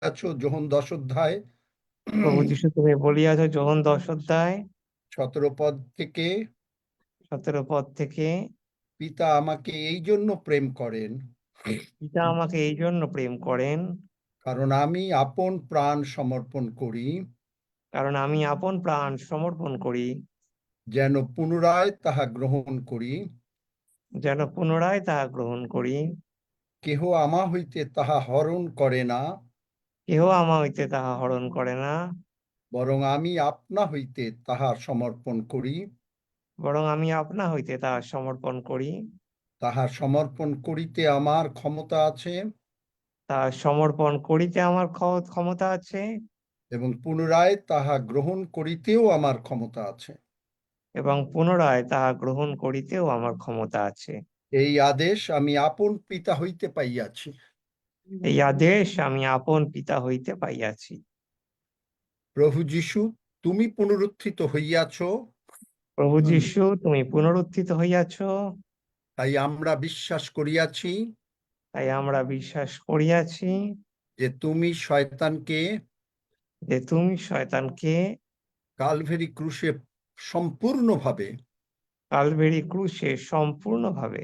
আছো যোহন 10 অধ্যায় প্রভু যীশু তুমি বলিয়াছ যোহন 10 অধ্যায় 17 পদ থেকে, 17 পদ থেকে, পিতা আমাকে এই জন্য প্রেম করেন, পিতা আমাকে এই জন্য প্রেম করেন, কারণ আমি আপন প্রাণ সমর্পণ করি, কারণ আমি আপন প্রাণ সমর্পণ করি, যেন পুনরায় তাহা গ্রহণ করি। যেন পুনরায় তাহা গ্রহণ করি। কেহ আমা হইতে তাহা হরণ করে না, কেহ আমা হইতে তাহা হরণ করে না, বরং আমি আপনা হইতে তাহা সমর্পণ করি। বরং আমি আপনা হইতে তাহা সমর্পণ করি। তাহা সমর্পণ করিতে আমার ক্ষমতা আছে, তাহা সমর্পণ করিতে আমার ক্ষমতা আছে, এবং পুনরায় তাহা গ্রহণ করিতেও আমার ক্ষমতা আছে। এবং পুনরায় তাহা গ্রহণ করিতেও আমার ক্ষমতা আছে। এই আদেশ আমি আপন পিতা হইতে পাইয়াছি। এই আদেশ আমি আপন পিতা হইতে পাইয়াছি। প্রভু যীশু, তুমি পুনরুত্থিত হইয়াছ, প্রভু যীশু তুমি পুনরুত্থিত হইয়াছ, তাই আমরা বিশ্বাস করিয়াছি তাই আমরা বিশ্বাস করিয়াছি যে তুমি শয়তানকে যে তুমি শয়তানকে কালভেরি ক্রুশে সম্পূর্ণভাবে কালভেরি ক্রুশে সম্পূর্ণভাবে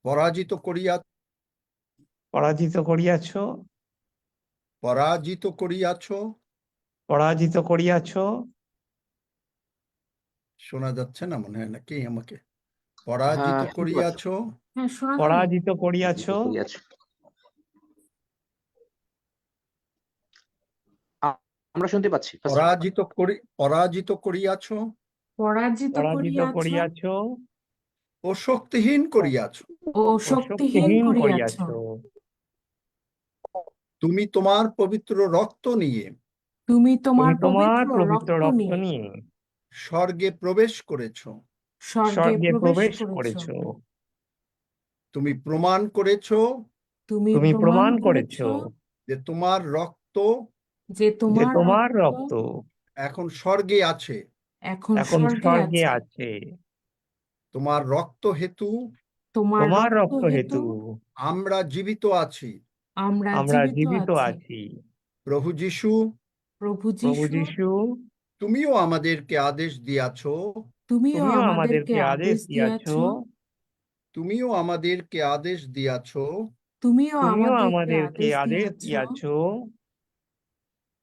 পরাজিত করিয়া পরাজিত করিয়াছ, পরাজিত করিয়াছ। পরাজিত করিয়াছ। শোনা যাচ্ছে না মনে হয় নাকি আমাকে? পরাজিত করিয়াছ, পরাজিত করিয়াছ, আমরা শুনতে পাচ্ছি। পরাজিত করিয়াছ পরাজিত করিয়াছ ও শক্তিহীন করিয়াছ। ও শক্তিহীন করিয়াছ। তুমি তোমার পবিত্র রক্ত নিয়ে তুমি তোমার পবিত্র রক্ত নিয়ে স্বর্গে প্রবেশ করেছ। স্বর্গে প্রবেশ করেছ। তুমি প্রমাণ করেছ তুমি প্রমাণ করেছ যে তোমার রক্ত যে তোমার রক্ত এখন স্বর্গে আছে। এখন স্বর্গে আছে। তোমার রক্ত হেতু তোমার রক্ত হেতু আমরা জীবিত আছি। আমরা জীবিত আছি। প্রভু যীশু, প্রভু যীশু তুমিও আমাদেরকে আদেশ দিয়াছ, তুমিও আমাদেরকে আদেশ দিয়াছ, তুমিও আমাদেরকে আদেশ দিয়াছ। তুমিও আমাদেরকে আদেশ দিয়াছ।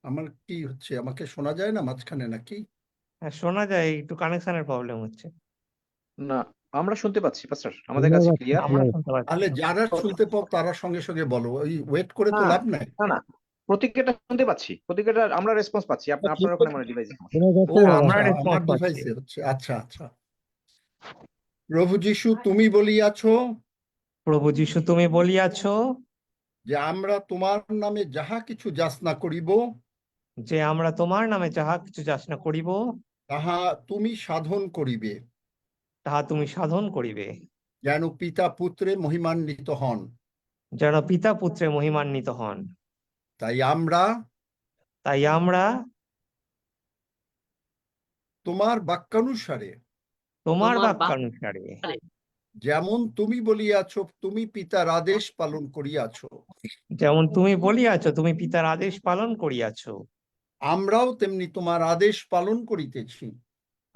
আমার কি হচ্ছে? আমাকে শোনা যায় না মাঝখানে নাকি? হ্যাঁ, শোনা যায়, একটু কানেকশনের প্রবলেম হচ্ছে। না, আমরা শুনতে পাচ্ছি পাস্টার, আমাদের কাছে ক্লিয়ার। আমরা শুনতে পাচ্ছি। তাহলে যারা শুনতে পাও তারা সঙ্গে সঙ্গে বলো, ওই ওয়েট করে তো লাভ নাই। না না, প্রতিক্রিয়াটা শুনতে পাচ্ছি, প্রতিক্রিয়াটা আমরা রেসপন্স পাচ্ছি। আপনার ওখানে মানে ডিভাইসে সমস্যা। ও আমরা আচ্ছা, রেসপন্স আমার পাচ্ছি। ডিভাইসে হচ্ছে। আচ্ছা আচ্ছা। প্রভু যীশু, তুমি বলিয়াছ প্রভু যীশু তুমি বলিয়াছ যে আমরা তোমার নামে যাহা কিছু যাচনা করিব, যে আমরা তোমার নামে যাহা কিছু যাচনা করিব, তাহা তুমি সাধন করিবে, তাহা তুমি সাধন করিবে, যেন পিতা পুত্রে মহিমান্বিত হন। যেন পিতা পুত্রে মহিমান্বিত হন। তাই আমরা তোমার বাক্যানুসারে তোমার বাক্যানুসারে যেমন তুমি বলিয়াছ তুমি পিতার আদেশ পালন করিয়াছ, যেমন তুমি বলিয়াছ তুমি পিতার আদেশ পালন করিয়াছ, আমরাও তেমনি তোমার আদেশ পালন করিতেছি।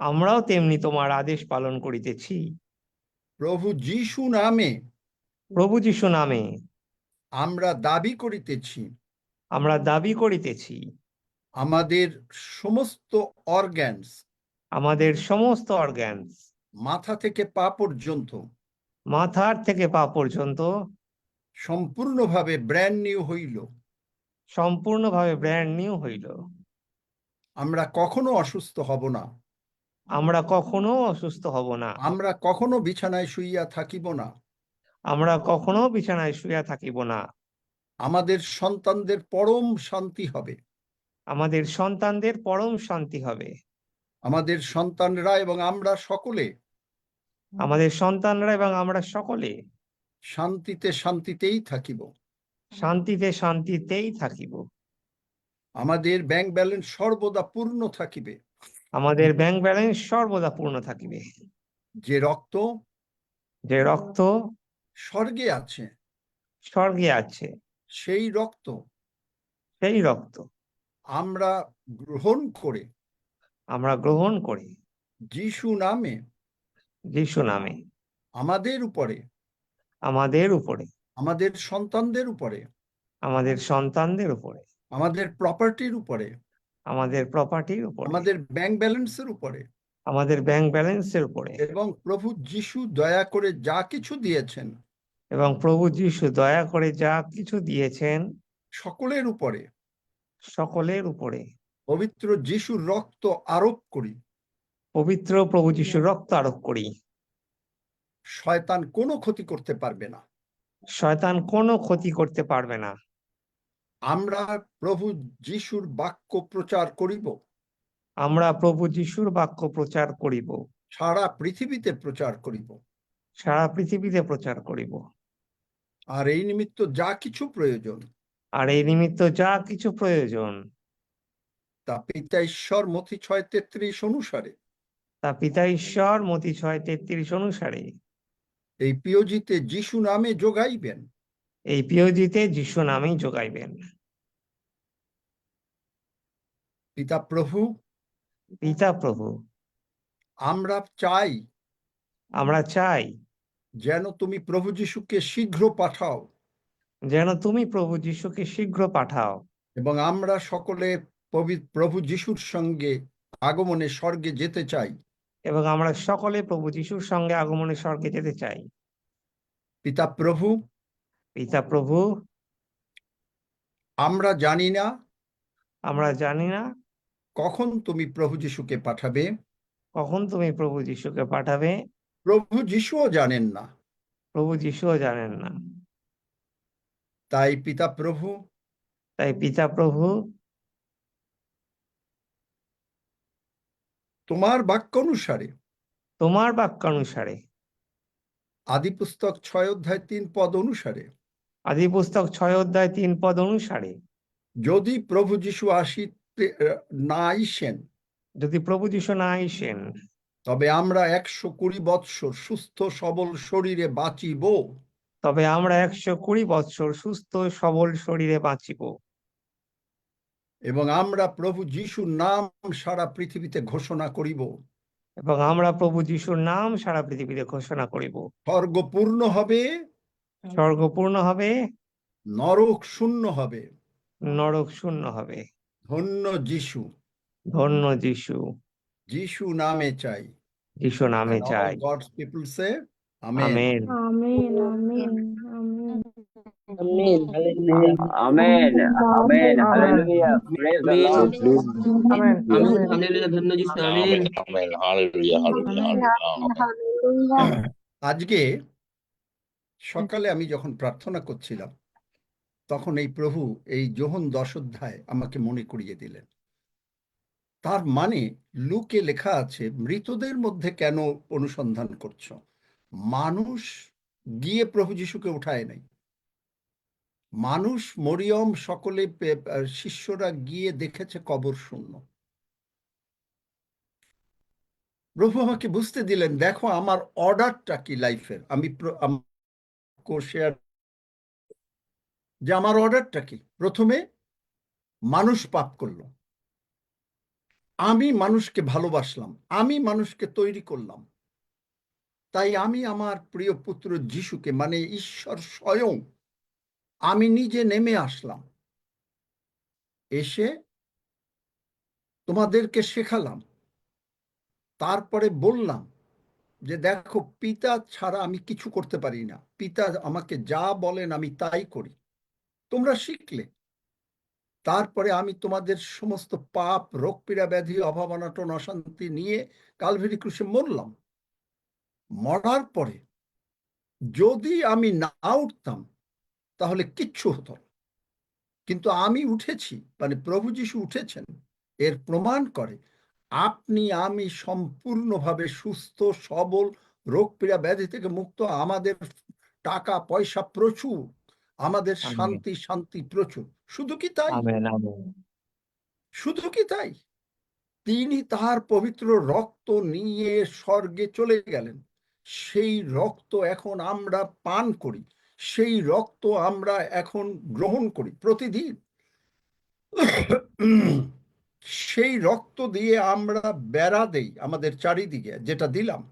আমরাও তেমনি তোমার আদেশ পালন করিতেছি। প্রভু যীশু নামে প্রভু যীশু নামে আমরা দাবি করিতেছি, আমরা দাবি করিতেছি, আমাদের সমস্ত অর্গ্যানস, আমাদের সমস্ত অর্গ্যানস, মাথা থেকে পা পর্যন্ত মাথার থেকে পা পর্যন্ত সম্পূর্ণভাবে ব্র্যান্ড নিউ হইল। সম্পূর্ণভাবে ব্র্যান্ড নিউ হইল। আমরা কখনো অসুস্থ হব না, আমরা কখনো অসুস্থ হব না, আমরা কখনো বিছানায় শুইয়া থাকিব না, আমরা কখনো বিছানায় শুইয়া থাকিব না। আমাদের সন্তানদের পরম শান্তি হবে, আমাদের সন্তানদের পরম শান্তি হবে, আমাদের সন্তানরা এবং আমরা সকলে আমাদের সন্তানরা এবং আমরা সকলে শান্তিতে শান্তিতেই থাকিব। শান্তিতে শান্তিতেই থাকিব। আমাদের ব্যাংক ব্যালেন্স সর্বদা পূর্ণ থাকিবে, আমাদের ব্যাংক ব্যালেন্স সর্বদা পূর্ণ থাকিবে। যে রক্ত স্বর্গে আছে, স্বর্গে আছে, সেই রক্ত সেই রক্ত আমরা গ্রহণ করে আমরা গ্রহণ করি যিশু নামে যিশু নামে আমাদের উপরে, আমাদের উপরে, আমাদের সন্তানদের উপরে, আমাদের সন্তানদের উপরে, আমাদের প্রপার্টির উপরে, আমাদের প্রপার্টির উপরে, আমাদের ব্যাংক ব্যালেন্সের উপরে আমাদের ব্যাংক ব্যালেন্সের উপরে এবং প্রভু যিশু দয়া করে যা কিছু দিয়েছেন এবং প্রভু যিশু দয়া করে যা কিছু দিয়েছেন সকলের উপরে সকলের উপরে পবিত্র যিশুর রক্ত আরোপ করি। পবিত্র প্রভু যিশুর রক্ত আরোপ করি। শয়তান কোনো ক্ষতি করতে পারবে না। শয়তান কোনো ক্ষতি করতে পারবে না। আমরা প্রভু যিশুর বাক্য প্রচার করিব, আমরা প্রভু যিশুর বাক্য প্রচার করিব, সারা পৃথিবীতে প্রচার করিব, সারা পৃথিবীতে প্রচার করিব। আর এই নিমিত্ত যা কিছু প্রয়োজন আর এই নিমিত্ত যা কিছু প্রয়োজন তা পিতা ঈশ্বর মথি 6:33 অনুসারে তা পিতা ঈশ্বর মতি 6:33 অনুসারে এই পিওজিতে যিশু নামে যোগাইবেন। এই পিওজিতে যিশু নামেই যোগাইবেন। পিতা প্রভু, পিতা প্রভু, আমরা চাই আমরা চাই যেন তুমি প্রভু যিশুকে শীঘ্র পাঠাও যেন তুমি প্রভু যিশুকে শীঘ্র পাঠাও এবং আমরা সকলে প্রভু যিশুর সঙ্গে আগমনে স্বর্গে যেতে চাই। এবং আমরা সকলে প্রভু যিশুর সঙ্গে আগমনে স্বর্গে যেতে চাই। পিতা প্রভু, পিতা প্রভু, আমরা জানি না আমরা জানি না কখন তুমি প্রভু যিশুকে পাঠাবে, কখন তুমি প্রভু যিশুকে পাঠাবে, প্রভু যিশুও জানেন না। প্রভু যিশুও জানেন না। তাই পিতা প্রভু, তাই পিতা প্রভু, তোমার বাক্য অনুসারে তোমার বাক্যানুসারে আদিপুস্তক 6:3 অনুসারে আদি পুস্তক 6:3 অনুসারে যদি প্রভু যিশু আসিতে না আইসেন, যদি প্রভু যিশু না আইসেন, তবে আমরা 120 বৎসর সুস্থ সবল শরীরে বাঁচিব তবে আমরা 120 বৎসর সুস্থ সবল শরীরে বাঁচিব এবং আমরা প্রভু যিশুর নাম সারা পৃথিবীতে ঘোষণা করিব। এবং আমরা প্রভু যিশুর নাম সারা পৃথিবীতে ঘোষণা করিব। স্বর্গ পূর্ণ হবে, স্বর্গ পূর্ণ হবে, নরক শূন্য হবে। নরক শূন্য হবে। ধন্য যিশু, ধন্য যিশু, যিশু নামে চাই। যিশু নামে And all চাই। God's people say, Amen. Amen. Amen. Amen. Amen. Amen. Hallelujah. Amen. Amen. Hallelujah. Praise the Amen. Lord. Amen. Amen. Hallelujah. ধন্য যিশু। Amen. Amen. Hallelujah. Hallelujah. Hallelujah. Amen. আজকে সকালে আমি যখন প্রার্থনা করছিলাম তখন এই প্রভু এই যোহন 10 অধ্যায় আমাকে মনে করিয়ে দিলেন। তার মানে লুকে লেখা আছে, মৃতদের মধ্যে কেন অনুসন্ধান করছো? মানুষ গিয়ে প্রভু যিশুকে উঠায় নাই। মানুষ, মরিয়ম, সকলে শিষ্যরা গিয়ে দেখেছে কবর শূন্য। প্রভু আমাকে বুঝতে দিলেন, দেখো আমার অর্ডারটা কি লাইফের। আমি শেয়ার যে আমার অর্ডারটা কি। প্রথমে মানুষ পাপ করলো, আমি মানুষকে ভালোবাসলাম, আমি মানুষকে তৈরি করলাম। তাই আমি আমার প্রিয় পুত্র যিশুকে, মানে ঈশ্বর স্বয়ং, আমি নিজে নেমে আসলাম, এসে তোমাদেরকে শেখালাম, তারপরে বললাম যে দেখো পিতা ছাড়া আমি কিছু করতে পারি না, পিতা আমাকে যা বলেন আমি তাই করি, তোমরা শিখলে। তারপরে আমি তোমাদের সমস্ত পাপ, রোগ পীড়া, ব্যাধি, অভাব, অনটন, অশান্তি নিয়ে কালভারি ক্রুশে মরলাম। মরার পরে যদি আমি না উঠতাম তাহলে কিচ্ছু হতো না, কিন্তু আমি উঠেছি, মানে প্রভু যিশু উঠেছেন, এর প্রমাণ করে আপনি আমি সম্পূর্ণভাবে সুস্থ সবল, রোগ পীড়া ব্যাধি থেকে মুক্ত, আমাদের টাকা পয়সা প্রচুর, আমাদের শান্তি শান্তি প্রচুর। শুধু কি তাই? আমেন। আমেন। শুধু কি তাই? তিনি তার পবিত্র রক্ত নিয়ে স্বর্গে চলে গেলেন। সেই রক্ত এখন আমরা পান করি, সেই রক্ত আমরা এখন গ্রহণ করি প্রতিদিন। সেই রক্ত দিয়ে আমরা বেড়া দেই আমাদের চারিদিকে, যেটা দিলাম।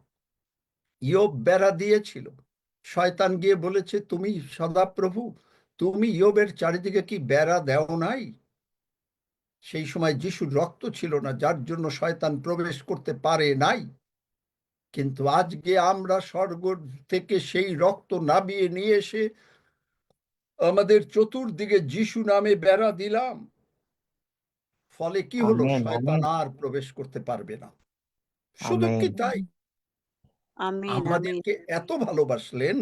ইয়োব বেড়া দিয়েছিল, শয়তান গিয়ে বলেছে, তুমি সদাপ্রভু, তুমি ইয়োবের চারিদিকে কি বেড়া দেও নাই? সেই সময় যিশুর রক্ত ছিল না, যার জন্য শয়তান প্রবেশ করতে পারে নাই। কিন্তু আজকে আমরা স্বর্গ থেকে সেই রক্ত নামিয়ে নিয়ে এসে আমাদের চতুর্দিকে যিশু নামে বেড়া দিলাম। ফলে কি হলো? আমেন, শয়তান আমেন, আর প্রবেশ করতে পারবে না। শুধু আমেন, কি তাই, আমিন আমিন আমাদেরকে এত ভালোবাসলেন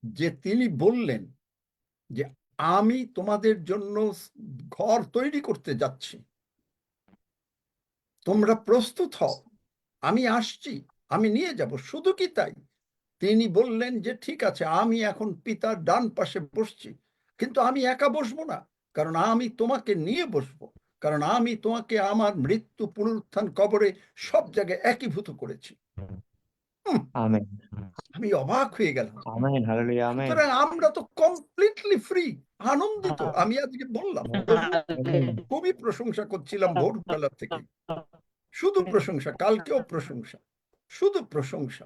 যে তিনি বললেন যে আমি তোমাদের জন্য ঘর তৈরি করতে যাচ্ছি, তোমরা প্রস্তুত হও, আমি আসছি, আমি নিয়ে যাব। শুধু কি তাই, তিনি বললেন যে ঠিক আছে, আমি এখন পিতার ডান পাশে বসছি, কিন্তু আমি একা বসবো না, কারণ আমি তোমাকে নিয়ে বসবো, কারণ আমি তোমাকে আমার মৃত্যু, পুনরুত্থান, কবরে সব জায়গায় একীভূত করেছি। আমেন, আমি অবাক হয়ে গেলাম। আমেন, হালেলুয়া, আমেন, সুতরাং আমরা তো কমপ্লিটলি ফ্রি, আনন্দিত। আমি আজকে বললাম, খুবই প্রশংসা করছিলাম ভোরবেলা থেকে, শুধু প্রশংসা, কালকেও প্রশংসা, শুধু প্রশংসা।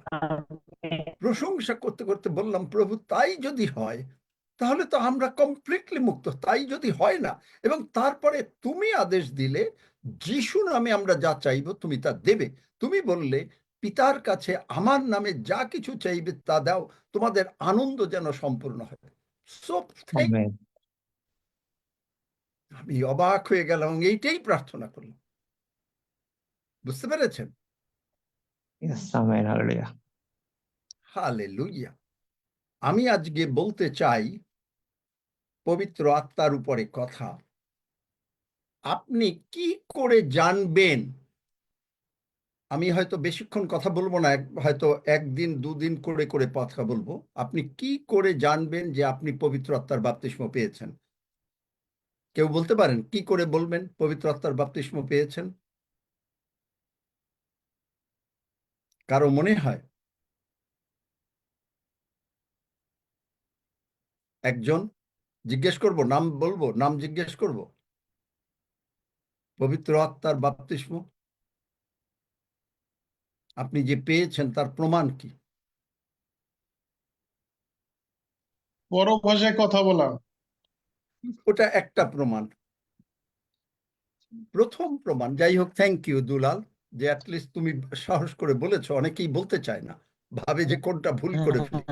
প্রশংসা করতে করতে বললাম, প্রভু তাই যদি হয় তাহলে তো আমরা কমপ্লিটলি মুক্ত। তাই যদি হয় না, এবং তারপরে তুমি আদেশ দিলে যিশু নামে আমরা যা চাইব তুমি তা দেবে। তুমি বললে পিতার কাছে আমার নামে যা কিছু চাইবে তা দাও, তোমাদের আনন্দ যেন সম্পূর্ণ হয়। সো আমেন, আমি অবাক হয়ে গেলাম, এইটাই প্রার্থনা করলাম। বুঝতে পেরেছেন? Yes, amen, hallelujah, hallelujah. আমি আজকে বলতে চাই পবিত্র আত্মার উপরে কথা। আপনি কি করে জানবেন? আমি হয়তো বেশিক্ষণ কথা বলবো না, হয়তো একদিন দুদিন করে করে কথা বলবো। আপনি কি করে জানবেন যে আপনি পবিত্র আত্মার বাপ্তিস্ম পেয়েছেন? কেউ বলতে পারেন? কি করে বলবেন পবিত্র আত্মার বাপ্তিস্ম পেয়েছেন? কারো মনে হয়? একজন জিজ্ঞেস করব, নাম বলবো, নাম জিজ্ঞেস করব। পবিত্র আত্মার বাপ্তিস্ম আপনি যে পেয়েছেন তার প্রমাণ কি? পরক ভাষায় কথা বলা। ওটা একটা প্রমাণ, প্রথম প্রমাণ। যাই হোক, থ্যাংক ইউ দুলাল, যে অ্যাটলিস্ট তুমি সাহস করে বলেছো। অনেকেই বলতে চায় না, ভাবে যে কোনটা ভুল করে ফেলি।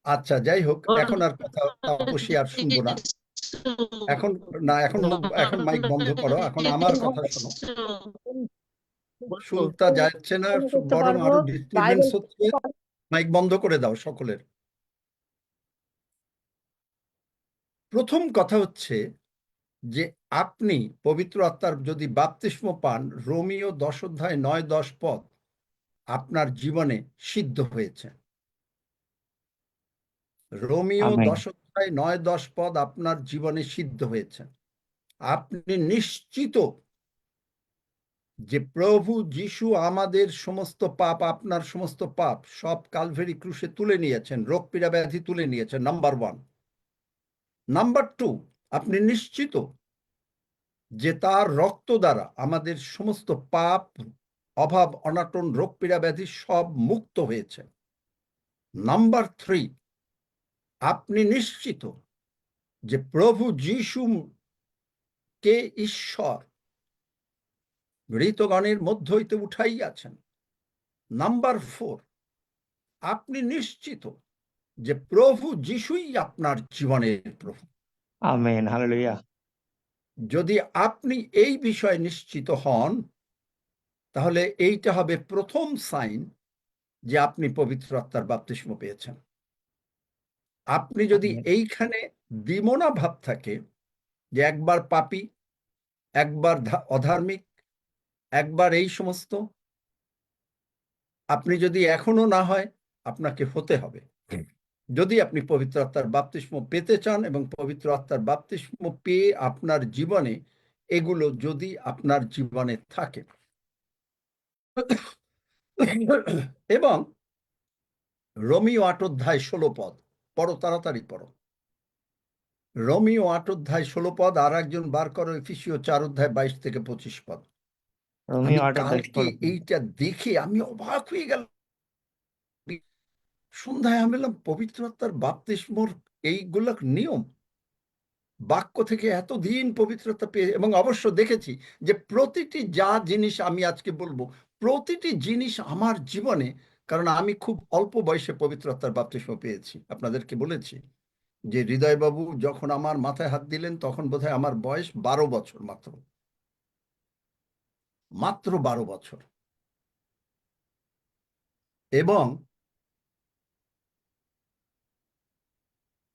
আচ্ছা, যাই হোক, এখন আর কথা তাপসী আর শুনবো না। এখন না, এখন মাইক বন্ধ করো, এখন আমার কথা শোনো। শুনতে যাচ্ছে না, করতে বরং পারবো, আরো ডিস্টারবেন্স বাইবেল হচ্ছে। মাইক বন্ধ করে দাও সকলের। প্রথম কথা হচ্ছে যে আপনি পবিত্র আত্মার যদি বাপ্তিস্ম পান, রোমীয় 10 অধ্যায় 9-10 পদ আপনার জীবনে সিদ্ধ হয়েছে। রোমীয় আমেন, 10 অধ্যায় 9-10 পদ আপনার জীবনে সিদ্ধ হয়েছে। আপনি নিশ্চিত যে প্রভু যিশু আমাদের সমস্ত পাপ, আপনার সমস্ত পাপ সব কালভেরি ক্রুশে তুলে নিয়েছেন, রোগ পীড়া ব্যাধি তুলে নিয়েছেন, নাম্বার 1। নাম্বার 2, আপনি নিশ্চিত যে তার রক্ত দ্বারা আমাদের সমস্ত পাপ, অভাব, অনাটন, রোগ পীড়া ব্যাধি সব মুক্ত হয়েছে। নাম্বার 3, আপনি নিশ্চিত যে প্রভু যিশু কে ঈশ্বর মৃতগণের মধ্য হইতে উঠাইয়াছেন। নাম্বার 4, আপনি নিশ্চিত যে প্রভু যিশুই আপনার জীবনের প্রভু। আমেন, হালেলুয়া, যদি আপনি এই বিষয়ে নিশ্চিত হন, তাহলে এইটা হবে প্রথম সাইন যে আপনি পবিত্র আত্মার বাপ্তিস্ম পেয়েছেন। আপনি যদি আমেন, এইখানে দ্বিমনা ভাব থাকে, যে একবার পাপী, একবার অধার্মিক, একবার এই সমস্ত, আপনি যদি এখনো না হয়, আপনাকে হতে হবে। যদি আপনি পবিত্র আত্মার বাপ্তিস্ম পেতে চান এবং পবিত্র আত্মার বাপ্তিস্ম পেয়ে আপনার জীবনে এগুলো যদি আপনার জীবনে থাকে, এবং রোমীয় 8 অধ্যায় 16 পদ পড়ো, তাড়াতাড়ি পড়ো। রোমিও 8 অধ্যায় 16 পদ, আর একজন বার করো এফিসীয় 4 অধ্যায় 22 থেকে 25 পদ। আমি রোমিও 8 অধ্যায় কালকে 16 পদ। এইটা দেখে আমি অবাক হয়ে গেল। সন্ধ্যায় আমি বললাম পবিত্র আত্মার বাপ্তিস্মর এইগুলো নিয়ম, বাক্য থেকে এতদিন পবিত্রতা পেয়ে, এবং অবশ্য দেখেছি যে প্রতিটি যা জিনিস আমি আজকে বলবো, প্রতিটি জিনিস আমার জীবনে, কারণ আমি খুব অল্প বয়সে পবিত্র আত্মার বাপ্তিস্ম পেয়েছি। আপনাদেরকে বলেছি যে হৃদয়বাবু যখন আমার মাথায় হাত দিলেন তখন বোধহয় আমার বয়স 12 বছর, মাত্র 12 বছর। এবং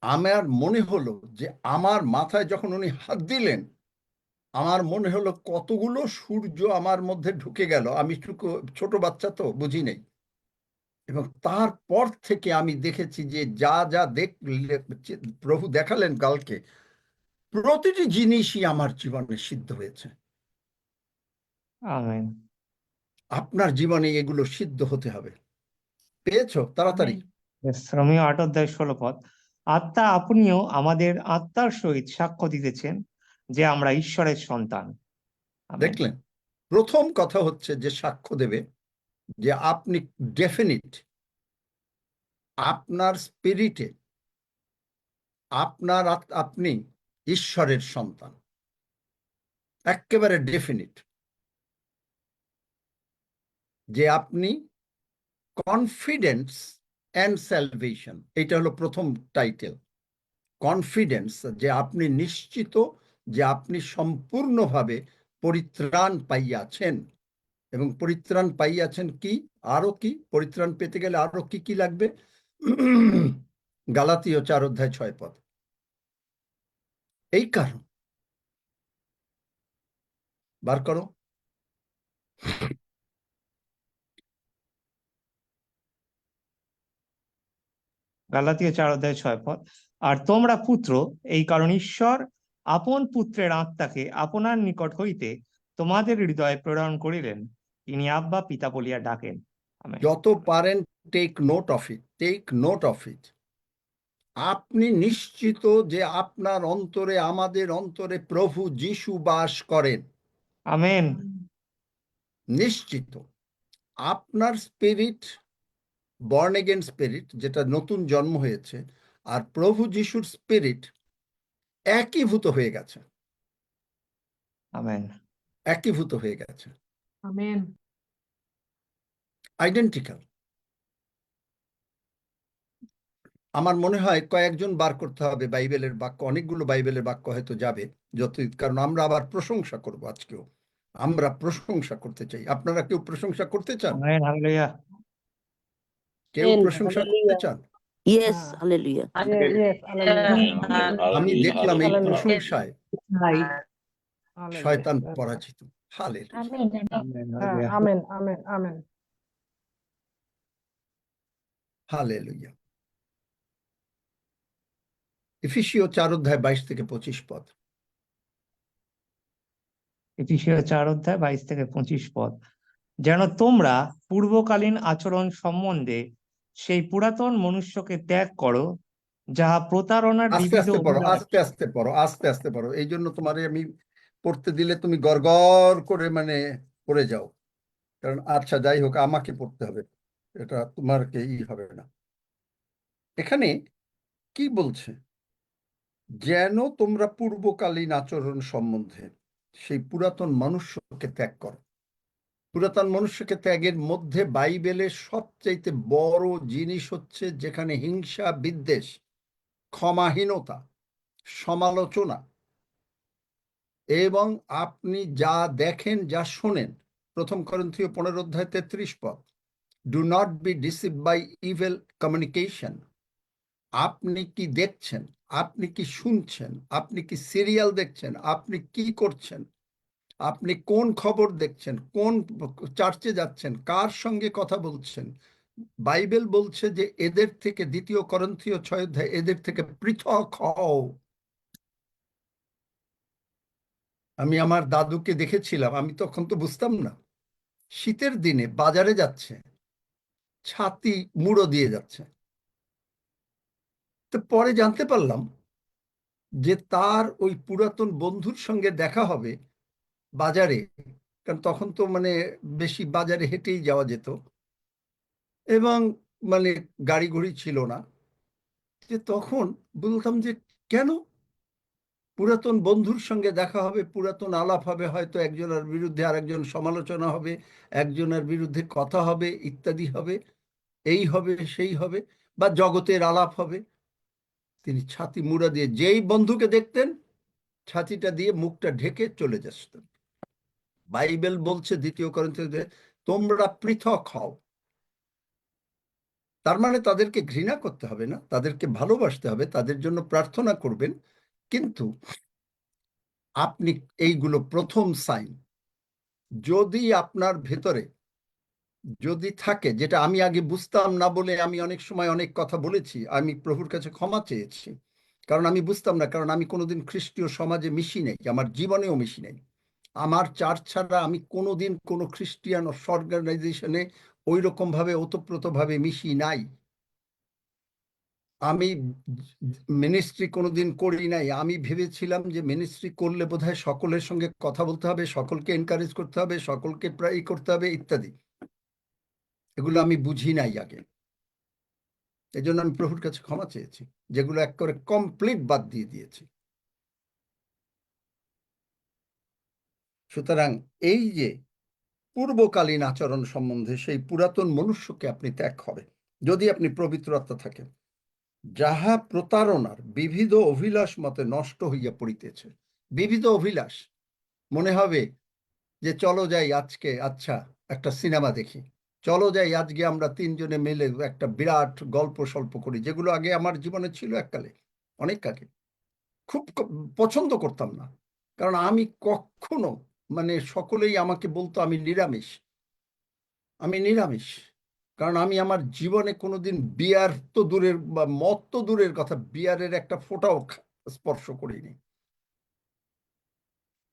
আমার মনে হলো যে আমার মাথায় যখন উনি হাত দিলেন, আমার মনে হলো কতগুলো সূর্য আমার মধ্যে ঢুকে গেল। আমি ছোট বাচ্চা তো বুঝি নেই। এবং তারপর থেকে আমি দেখেছি যে যা যা প্রভু দেখালেন কালকে, প্রতিটি জিনিসই আমার জীবনে সিদ্ধ হয়েছে। আমেন। আপনার জীবনে এগুলো সিদ্ধ হতে হবে। পেয়েছো তাড়াতাড়ি? Yes, রোমিও 8 অধ্যায় 16 পদ। আত্মা আপনিও আমাদের আত্মার সহিত সাক্ষ্য দিতেছেন যে আমরা ঈশ্বরের সন্তান। আমেন। দেখলেন, প্রথম কথা হচ্ছে যে সাক্ষ্য দেবে যে আপনি ডেফিনিট, আপনার স্পিরিটে আপনি ঈশ্বরের সন্তান, একেবারে ডেফিনিট। যে আপনি কনফিডেন্স অ্যান্ড স্যালভেশন, এটা হলো প্রথম টাইটেল। কনফিডেন্স, যে আপনি নিশ্চিত যে আপনি সম্পূর্ণভাবে পরিত্রাণ পাইয়াছেন। এবং পরিত্রাণ পাইয়াছেন কি, আরো কি পরিত্রাণ পেতে গেলে আরো কি কি লাগবে? গালাতীয় 4 অধ্যায় 6 পদ। এই কারণ বার করো। গালাতীয় 4 অধ্যায় 6 পদ। আর তোমরা পুত্র, এই কারণ ঈশ্বর আপন পুত্রের আত্মাকে আপনার নিকট হইতে তোমাদের হৃদয়ে প্রেরণ করিলেন, তিনি আব্বা পিতা বলিয়া ডাকেন। আমেন। যত পারেন take note of it, take note of it. আপনি নিশ্চিত যে আপনার অন্তরে, আমাদের অন্তরে প্রভু যিশু বাস করেন। আমেন। নিশ্চিত। আপনার স্পিরিট, বর্ন এগেন স্পিরিট, যেটা নতুন জন্ম হয়েছে, আর প্রভু যিশুর স্পিরিট একীভূত হয়ে গেছে, আমেন। একীভূত হয়ে গেছে, আমেন। আইডেন্টিক্যাল। আমার মনে হয় কয়েকজন বার করতে হবে বাইবেলের বাক্য, অনেকগুলো বাইবেলের বাক্য হয়তো যাবে যত, কারণ আমরা আবার প্রশংসা করব আজকেও। আমরা প্রশংসা করতে চাই। আপনারা কেউ প্রশংসা করতে চান? আমেন। হালেলুয়া। কেউ প্রশংসা করতে চান? Yes, hallelujah. আমি দেখলাম এই Hallelujah. প্রশংসায় শয়তান পরাজিত। Hallelujah. Amen. Amen. Hallelujah. Amen. Amen. Amen. Hallelujah. এফিসীয় 4 অধ্যায় 22 থেকে 25 পদ। এফিসীয় 4 অধ্যায় 22 থেকে 25 পদ। যেন তোমরা পূর্বকালীন আচরণ সম্বন্ধে সেই পুরাতন মনুষ্যকে ত্যাগ করো, যাহা প্রতারণার আস্তে বিবিধ আস্তে পড়ো, অভিলাষ। আস্তে আস্তে পড়ো, আস্তে আস্তে পড়ো। এই জন্য তোমারে আমি পড়তে দিলে তুমি গড়গড় করে মানে পড়ে যাও। কারণ আচ্ছা যাই হোক, আমাকে পড়তে হবে, এটা তোমার ই হবে না। এখানে কি বলছে? যেন তোমরা পূর্বকালীন আচরণ সম্বন্ধে সেই পুরাতন মনুষ্যকে ত্যাগ করো। পুরাতন মনুষ্যকে ত্যাগের মধ্যে বাইবেলের সবচাইতে বড় জিনিস হচ্ছে যেখানে হিংসা, বিদ্বেষ, ক্ষমাহীনতা, সমালোচনা, এবং আপনি যা দেখেন, যা শোনেন। 1 করিন্থীয় 15 অধ্যায় 33 পদ। Do not be deceived by evil communication. আপনি কি দেখছেন, আপনি কি শুনছেন, আপনি কি সিরিয়াল দেখছেন, আপনি কি করছেন, আপনি কোন খবর দেখছেন, কোন চার্চে যাচ্ছেন, কার সঙ্গে কথা বলছেন। বাইবেল বলছে যে এদের থেকে, 2 করিন্থীয় 6 অধ্যায়, এদের থেকে পৃথক হও। আমি আমার দাদুকে দেখেছিলাম, আমি তখন তো বুঝতাম না। শীতের দিনে বাজারে যাচ্ছে, ছাতি মুড়ো দিয়ে যাচ্ছে। তো পরে জানতে পারলাম যে তার ওই পুরাতন বন্ধুর সঙ্গে দেখা হবে বাজারে, কারণ তখন তো মানে বেশি বাজারে হেঁটেই যাওয়া যেত এবং মানে গাড়ি ঘড়ি ছিল না, যে তখন বলতাম যে কেন পুরাতন বন্ধুর সঙ্গে দেখা হবে, পুরাতন আলাপ হবে, হয়তো একজনের বিরুদ্ধে আরেকজন সমালোচনা হবে, একজনের বিরুদ্ধে কথা হবে, ইত্যাদি হবে, এই হবে সেই হবে, বা জগতের আলাপ হবে। তিনি ছাতি মুড়া দিয়ে যেই বন্ধুকে দেখতেন ছাতিটা দিয়ে মুখটা ঢেকে চলে যেতেন। বাইবেল বলছে 2 করিন্থীয়দের, তোমরা পৃথক হও। তার মানে তাদেরকে ঘৃণা করতে হবে না, তাদেরকে ভালোবাসতে হবে, তাদের জন্য প্রার্থনা করবেন, কিন্তু আপনি এইগুলো প্রথম সাইন। যদি আপনার ভেতরে যদি থাকে, যেটা আমি আগে বুঝতাম না বলে আমি অনেক সময় অনেক কথা বলেছি, আমি প্রভুর কাছে ক্ষমা চেয়েছি, কারণ আমি বুঝতাম না, কারণ আমি কোনোদিন খ্রিস্টীয় সমাজে মিশি নাই, আমার জীবনেও মিশি নাই। আমার চার্চ ছাড়া আমি কোনোদিন কোনো খ্রিস্টিয়ান অর্গানাইজেশনে ওই রকম ভাবে ওতপ্রোতভাবে মিশি নাই। আমি মিনিস্ট্রি কোনোদিন করি নাই। আমি ভেবেছিলাম যে মিনিস্ট্রি করলে বোধহয় সকলের সঙ্গে কথা বলতে হবে, সকলকে এনকারেজ করতে হবে, সকলকে প্রায় করতে হবে ইত্যাদি। এগুলো আমি বুঝি নাই আগে, এই জন্য আমি প্রভুর কাছে ক্ষমা চেয়েছি, যেগুলো এক করে কমপ্লিট বাদ দিয়ে দিয়েছি। সুতরাং এই যে পূর্বকালীন আচরণ সম্বন্ধে সেই পুরাতন মনুষ্যকে আপনি ত্যাগ হবে, যদি আপনি পবিত্র আত্মা থাকেন, যাহা প্রতারণার বিবিধ অভিলাষ মতে নষ্ট হইয়া পড়িতেছে। বিবিধ অভিলাষ, মনে হবে যে চলো যাই আজকে, আচ্ছা একটা সিনেমা দেখি, চলো যাই আজকে আমরা 3 জনে মিলে একটা বিরাট গল্প স্বল্প করি, যেগুলো আগে আমার জীবনে ছিল এককালে, অনেক আগে খুব পছন্দ করতাম না, কারণ আমি কখনো মানে সকলেই আমাকে বলতো আমি নিরামিষ, আমি নিরামিষ, কারণ আমি আমার জীবনে কোনোদিন বিয়ার তো দূরের বা মদ তো দূরের কথা, বিয়ারের একটা ফোঁটাও স্পর্শ করিনি।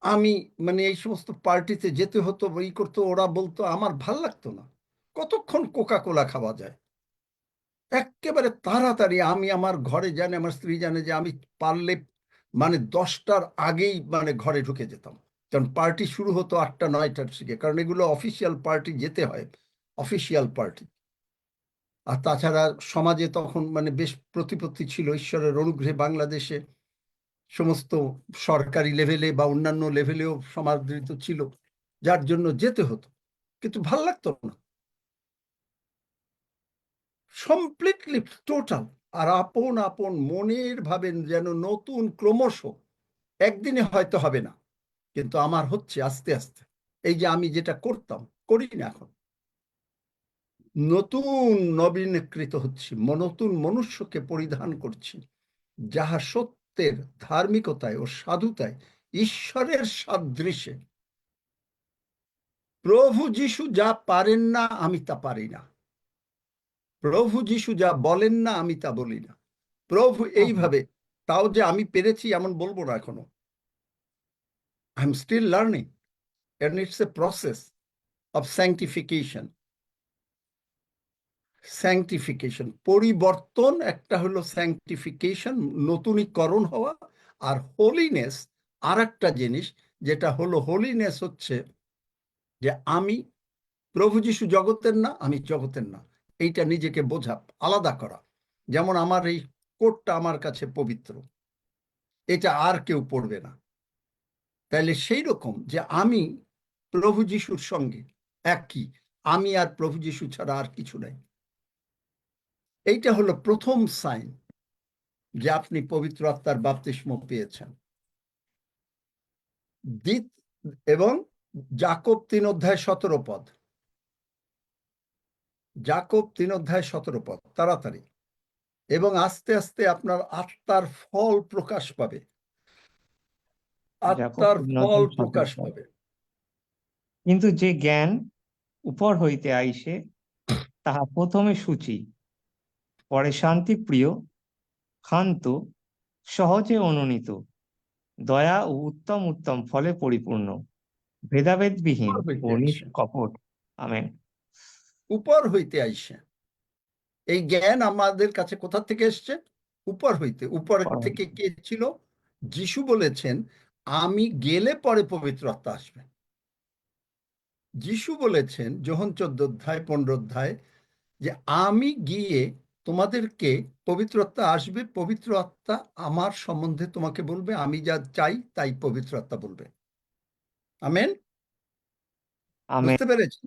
আমি মানে এই সমস্ত পার্টিতে যেতে হতো, এই করতো, ওরা বলতো, আমার ভাল লাগতো না। কতক্ষণ কোকা কোলা খাওয়া যায়, একেবারে তাড়াতাড়ি আমি আমার ঘরে জানে, আমার স্ত্রী জানে যে আমি পারলে মানে 10টার আগেই মানে ঘরে ঢুকে যেতাম, কারণ পার্টি শুরু হতো 8টা 9টার দিকে, কারণ এগুলো অফিসিয়াল পার্টি, যেতে হয় অফিসিয়াল পার্টি। আর তাছাড়া সমাজে তখন মানে বেশ প্রতিপত্তি ছিল, ঈশ্বরের অনুগ্রহে বাংলাদেশে সমস্ত সরকারি লেভেলে বা অন্যান্য লেভেলেও সমাদৃত ছিল, যার জন্য যেতে হতো, কিন্তু ভাল লাগতো না, কমপ্লিটলি টোটাল। আর আপন আপন মনের ভাবেন যেন নতুন, ক্রমশ একদিনে হয়তো হবে না, কিন্তু আমার হচ্ছে আস্তে আস্তে। এই যে আমি যেটা করতাম, করি না এখন, নতুন নবীনীকৃত হচ্ছি, নতুন মনুষ্যকে পরিধান করছি, যাহা সত্যের, ধার্মিকতায় ও সাধুতায় ঈশ্বরের সাদৃশ্যে। প্রভু যিশু যা পারেন না আমি তা পারি না, প্রভু যিশু যা বলেন না আমি তা বলি না, প্রভু এইভাবে, তাও যে আমি পেরেছি এমন বলবো না এখনো, I am still learning, and it's a process of sanctification. Sanctification, পরিবর্তন একটা হলো স্যাংটিফিকেশন, নতুনীকরণ হওয়া, আর হোলিনেস আর একটা জিনিস, যেটা হলো হোলিনেস হচ্ছে যে আমি, প্রভু যিশু জগতের না, আমি জগতের না, এইটা নিজেকে বোঝা, আলাদা করা। যেমন আমার এই কোটটা আমার কাছে পবিত্র, এটা আর কেউ পড়বে না, তাইলে সেই রকম যে আমি প্রভু যিশুর সঙ্গে একই, আমি আর প্রভু যিশু ছাড়া আর কিছু নাই। এইটা হলো প্রথম সাইন যে আপনি পবিত্র আত্মার বাপ্তিস্ম পেয়েছেন। এবং যাকব 3:17, যাকব 3:17, তাড়াতাড়ি, এবং আস্তে আস্তে আপনার আত্মার ফল প্রকাশ পাবে, আত্মার ফল প্রকাশ পাবে। কিন্তু যে জ্ঞান উপর হইতে আইসে তাহা প্রথমে সূচি, পরে শান্তিপ্রিয়, ক্ষান্ত, সহজে অনুনীত, দয়া ও উত্তম উত্তম ফলে পরিপূর্ণ, ভেদাভেদবিহীন ও নিষ্কপট। আমেন। উপর হইতে আইসে, এই জ্ঞান আমাদের কাছে কোথা থেকে এসছে? উপর হইতে। উপর থেকে কে ছিল? যিশু বলেছেন আমি গেলে পরে পবিত্র আত্মা আসবে। যিশু বলেছেন যোহন 14 অধ্যায় 15 অধ্যায় যে আমি গিয়ে তোমাদেরকে পবিত্র আত্মা আসবে, পবিত্র আত্মা আমার সম্বন্ধে তোমাকে বলবে, আমি যা চাই তাই পবিত্র আত্মা বলবে। আমেন। আমেন। বুঝতে পেরেছেন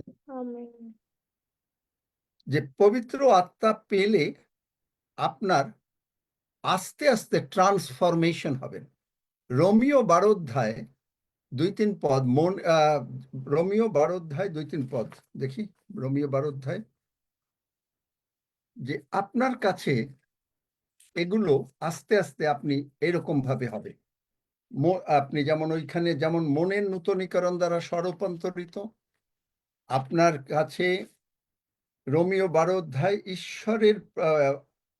যে পবিত্র আত্মা পেলে আপনার আস্তে আস্তে ট্রান্সফরমেশন হবেন। রোমিও 12 অধ্যায় 2-3 পদ রোমিও 12 অধ্যায় 2-3 পদ দেখি। রোমিও 12 অধ্যায়, যে আপনার কাছে এগুলো আস্তে আস্তে আপনি এরকম ভাবে হবে। আপনি যেমন ওইখানে যেমন মনের নূতনীকরণ দ্বারা স্বরূপান্তরিত, আপনার কাছে রোমিও 12 অধ্যায় ঈশ্বরের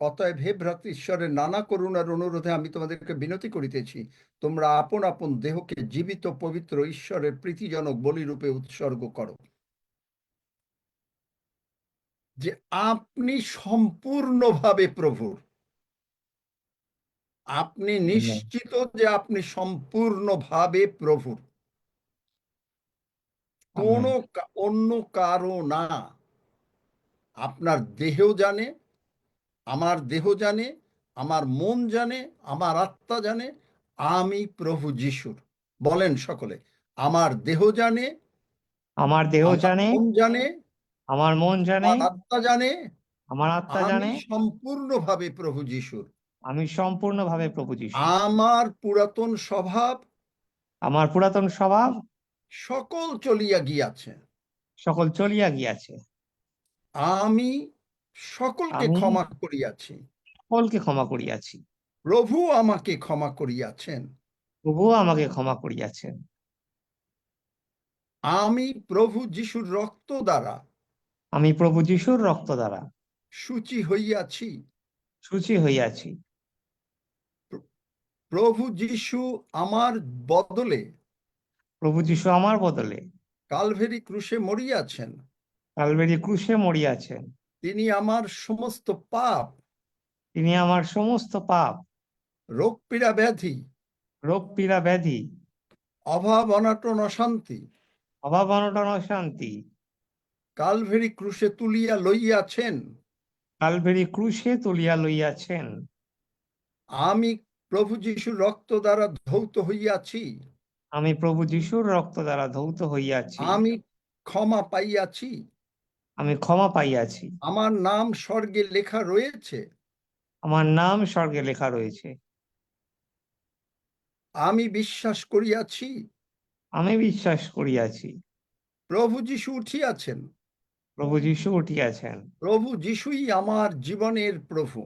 অতএব হে ভ্রাতৃ, ঈশ্বরের নানা করুণার অনুরোধে আমি তোমাদেরকে বিনতি করিতেছি, তোমরা আপন আপন দেহকে জীবিত পবিত্র ঈশ্বরের প্রীতিজনক বলিরূপে উৎসর্গ করো। যে আপনি সম্পূর্ণভাবে প্রভুর, আপনি নিশ্চিত যে আপনি সম্পূর্ণভাবে প্রভুর, কোনো অন্য কারো না। আপনার দেহ জানে, আমার দেহ জানে, আমার মন জানে, আমার আত্মা জানে আমি প্রভু যিশুর। বলেন সকলে, আমার দেহ জানে, আমার দেহ আমার জানে, মন জানে, আমার মন জানে, আমার আত্মা জানে আমার আত্মা আমি জানে সম্পূর্ণভাবে প্রভু যিশুর। আমি সম্পূর্ণভাবে প্রভু যিশু। আমার পুরাতন স্বভাব আমার পুরাতন স্বভাব সকল চলিয়া গিয়াছে, সকল চলিয়া গিয়াছে। আমি সকলকে আমি ক্ষমা করিয়াছি, সকলকে ক্ষমা করিয়াছি। প্রভু আমাকে ক্ষমা করিয়াছেন। প্রভুও আমাকে ক্ষমা করিয়াছেন। আমি প্রভু যিশুর রক্ত দ্বারা আমি প্রভু যিশুর রক্ত দ্বারা শুচি হইয়াছি। শুচি হইয়াছি। প্রভু যিশু আমার বদলে প্রভু যিশু আমার বদলে কালভেরি ক্রুশে মরিয়াছেন। কালবেরি ক্রুশে মরিয়াছেন। তিনি আমার সমস্ত পাপ, তিনি আমার সমস্ত পাপ, রোগ পীড়া ব্যাধি, রোগ পীড়া ব্যাধি, অভাব অনাটন অশান্তি অভাব অনটন অশান্তি কালভেরি ক্রুশে তুলিয়া লইয়াছেন। কালবেরি ক্রুশে তুলিয়া লইয়াছেন। আমি প্রভু যিশুর রক্ত দ্বারা ধৌত হইয়াছি। আমি প্রভু যিশুর রক্ত দ্বারা ধৌত হইয়াছি। আমি ক্ষমা পাইয়াছি। আমি ক্ষমা পাইয়াছি। আমার নাম স্বর্গে লেখা রয়েছে। আমার নাম স্বর্গে লেখা রয়েছে। আমি বিশ্বাস করিয়াছি আমি বিশ্বাস করিয়াছি প্রভু যিশু উঠিয়াছেন। প্রভু যিশু উঠিয়াছেন। প্রভু যিশুই আমার জীবনের প্রভু।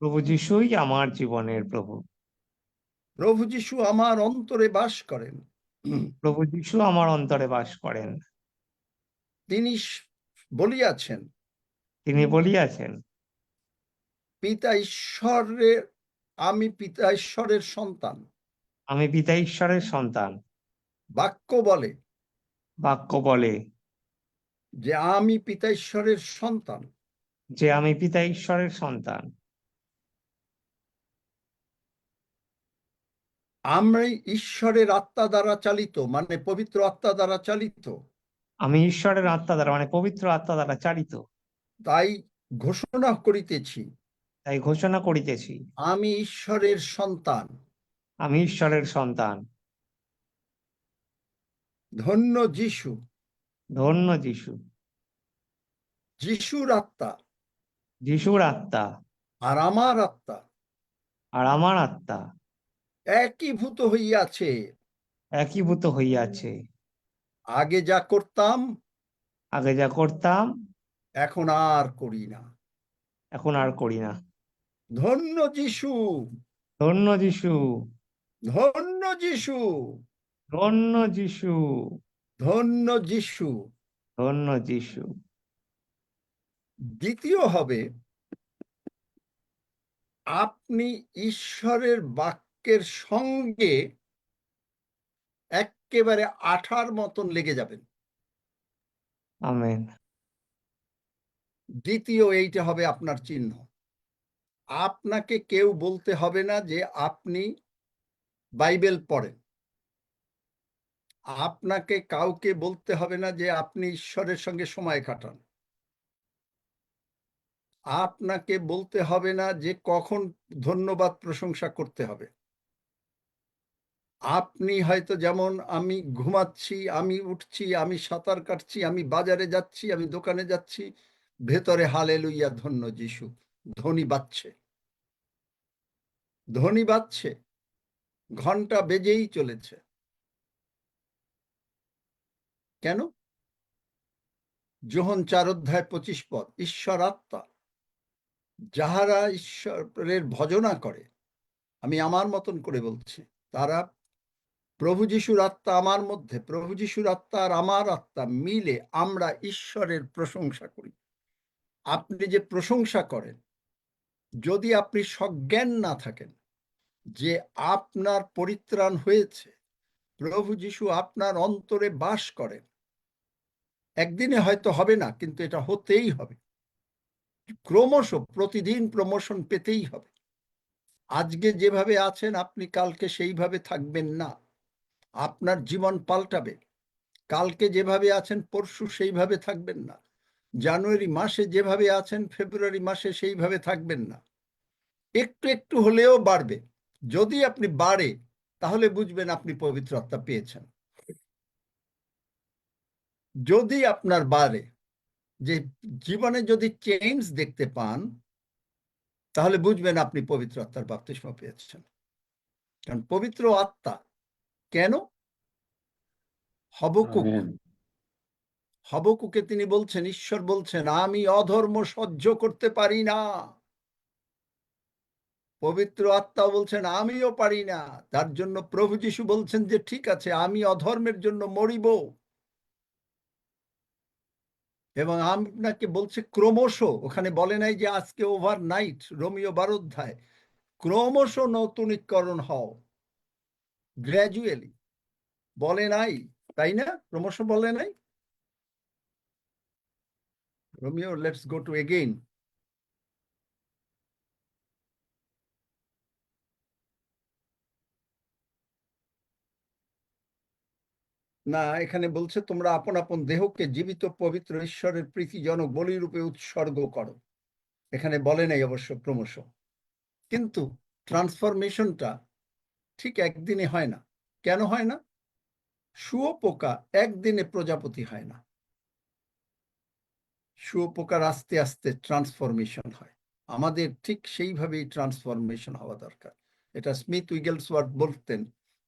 প্রভু যিশুই আমার জীবনের প্রভু। প্রভু যিশু আমার অন্তরে বাস করেন। প্রভু যিশু আমার অন্তরে বাস করেন। তিনি বলিয়াছেন, তিনি বলিয়াছেন, পিতা ঈশ্বরের, আমি পিতা ঈশ্বরের সন্তান। আমি পিতা ঈশ্বরের সন্তান। বাক্য বলে বাক্য বলে যে আমি পিতা ঈশ্বরের সন্তান। যে আমি পিতা ঈশ্বরের সন্তান। আমরা ঈশ্বরের আত্মা দ্বারা চালিত, মানে পবিত্র আত্মা দ্বারা চালিত। আমি ঈশ্বরের আত্মা দ্বারা মানে পবিত্র আত্মা দ্বারা চালিত। তাই ঘোষণা করিতেছি, তাই ঘোষণা করিতেছি, আমি ঈশ্বরের সন্তান। আমি ঈশ্বরের সন্তান। ধন্য যিশু। ধন্য যিশু। যিশুর আত্মা যিশুর আত্মা আর আমার আত্মা আর আমার আত্মা একীভূত হইয়াছে। একীভূত হইয়াছে। আগে যা করতাম আগে যা করতাম এখন আর করি না। এখন আর করি না। ধন্য যিশু, ধন্য যিশু, ধন্য যিশু, ধন্য যিশু, ধন্য যিশু। ধন্য যিশু। দ্বিতীয় হবে, আপনি ঈশ্বরের বাক্যের সঙ্গে একেবারে আঠার মতন লেগে যাবেন। আমেন। দ্বিতীয় এইটা হবে আপনার চিহ্ন। আপনাকে কেউ বলতে হবে না যে আপনি বাইবেল পড়েন। আপনাকে কাউকে বলতে হবে না যে আপনি ঈশ্বরের সঙ্গে সময় কাটান। আপনাকে বলতে হবে না যে কখন ধন্যবাদ প্রশংসা করতে হবে। আপনি হয়তো যেমন আমি ঘুমাচ্ছি, আমি উঠছি, আমি সাঁতার কাটছি, আমি বাজারে যাচ্ছি, আমি দোকানে যাচ্ছি, ভেতরে হালেলুইয়া ধন্য যিশু ধ্বনি বাজছে, ধ্বনি বাজছে, ঘন্টা বেজেই চলেছে। কেন? যোহন 4:25 ঈশ্বর আত্মা, যাহারা ঈশ্বরের ভজনা করে, আমি আমার মতন করে বলছি, তারা প্রভু যিশুর আত্মা আমার মধ্যে, প্রভু যিশুর আত্মা আর আমার আত্মা মিলে আমরা ঈশ্বরের প্রশংসা করি। আপনি যে প্রশংসা করেন, যদি আপনি সজ্ঞান না থাকেন যে আপনার পরিত্রাণ হয়েছে, প্রভু যিশু আপনার অন্তরে বাস করেন, একদিনে হয়তো হবে না, কিন্তু এটা হতেই হবে। ক্রমশ প্রতিদিন প্রমোশন পেতেই হবে। আজকে যেভাবে আছেন আপনি কালকে সেইভাবে থাকবেন না, আপনার জীবন পাল্টাবে। কালকে যেভাবে আছেন পরশু সেইভাবে থাকবেন না, জানুয়ারি মাসে যেভাবে আছেন ফেব্রুয়ারি মাসে সেইভাবে থাকবেন না, একটু একটু হলেও বাড়বে। যদি আপনি বাড়ে তাহলে বুঝবেন আপনি পবিত্র আত্মা পেয়েছেন। যদি আপনার বাড়ে, যে জীবনে যদি চেঞ্জ দেখতে পান, তাহলে বুঝবেন আপনি পবিত্র আত্মার বাপ্তিস্মা পেয়েছেন। কারণ পবিত্র আত্মা কেন? হবকুক, হবকুকে তিনি বলছেন, ঈশ্বর বলছেন, আমি অধর্ম সহ্য করতে পারি না। পবিত্র আত্মা বলছেন আমিও পারি না। তার জন্য প্রভু যিশু বলছেন যে ঠিক আছে, আমি অধর্মের জন্য মরিব। এবং আপনাকে বলছে ক্রমশ, ওখানে বলে নাই যে আজকে ওভারনাইট, রোমিও 12 ক্রমশ নতুনীকরণ হও, গ্র্যাজুয়ালি বলে নাই, তাই না? ক্রমশ বলে নাই। Romeo, let's go to again. না, এখানে বলছে তোমরা আপন আপন দেহকে জীবিত পবিত্র ঈশ্বরের প্রীতিজনক বলিরূপে উৎসর্গ করো। এখানে বলে নাই অবশ্য ক্রমশ। কিন্তু ট্রান্সফরমেশনটা ঠিক একদিনে হয় না। কেন হয় না? শুঁয়োপোকা একদিনে প্রজাপতি হয় না। শুঁয়োপোকার আস্তে আস্তে ট্রান্সফরমেশন হয়। আমাদের ঠিক সেইভাবেই ট্রান্সফরমেশন হওয়া দরকার। এটা স্মিথ উইগেলসওয়ার্থ বলতেন,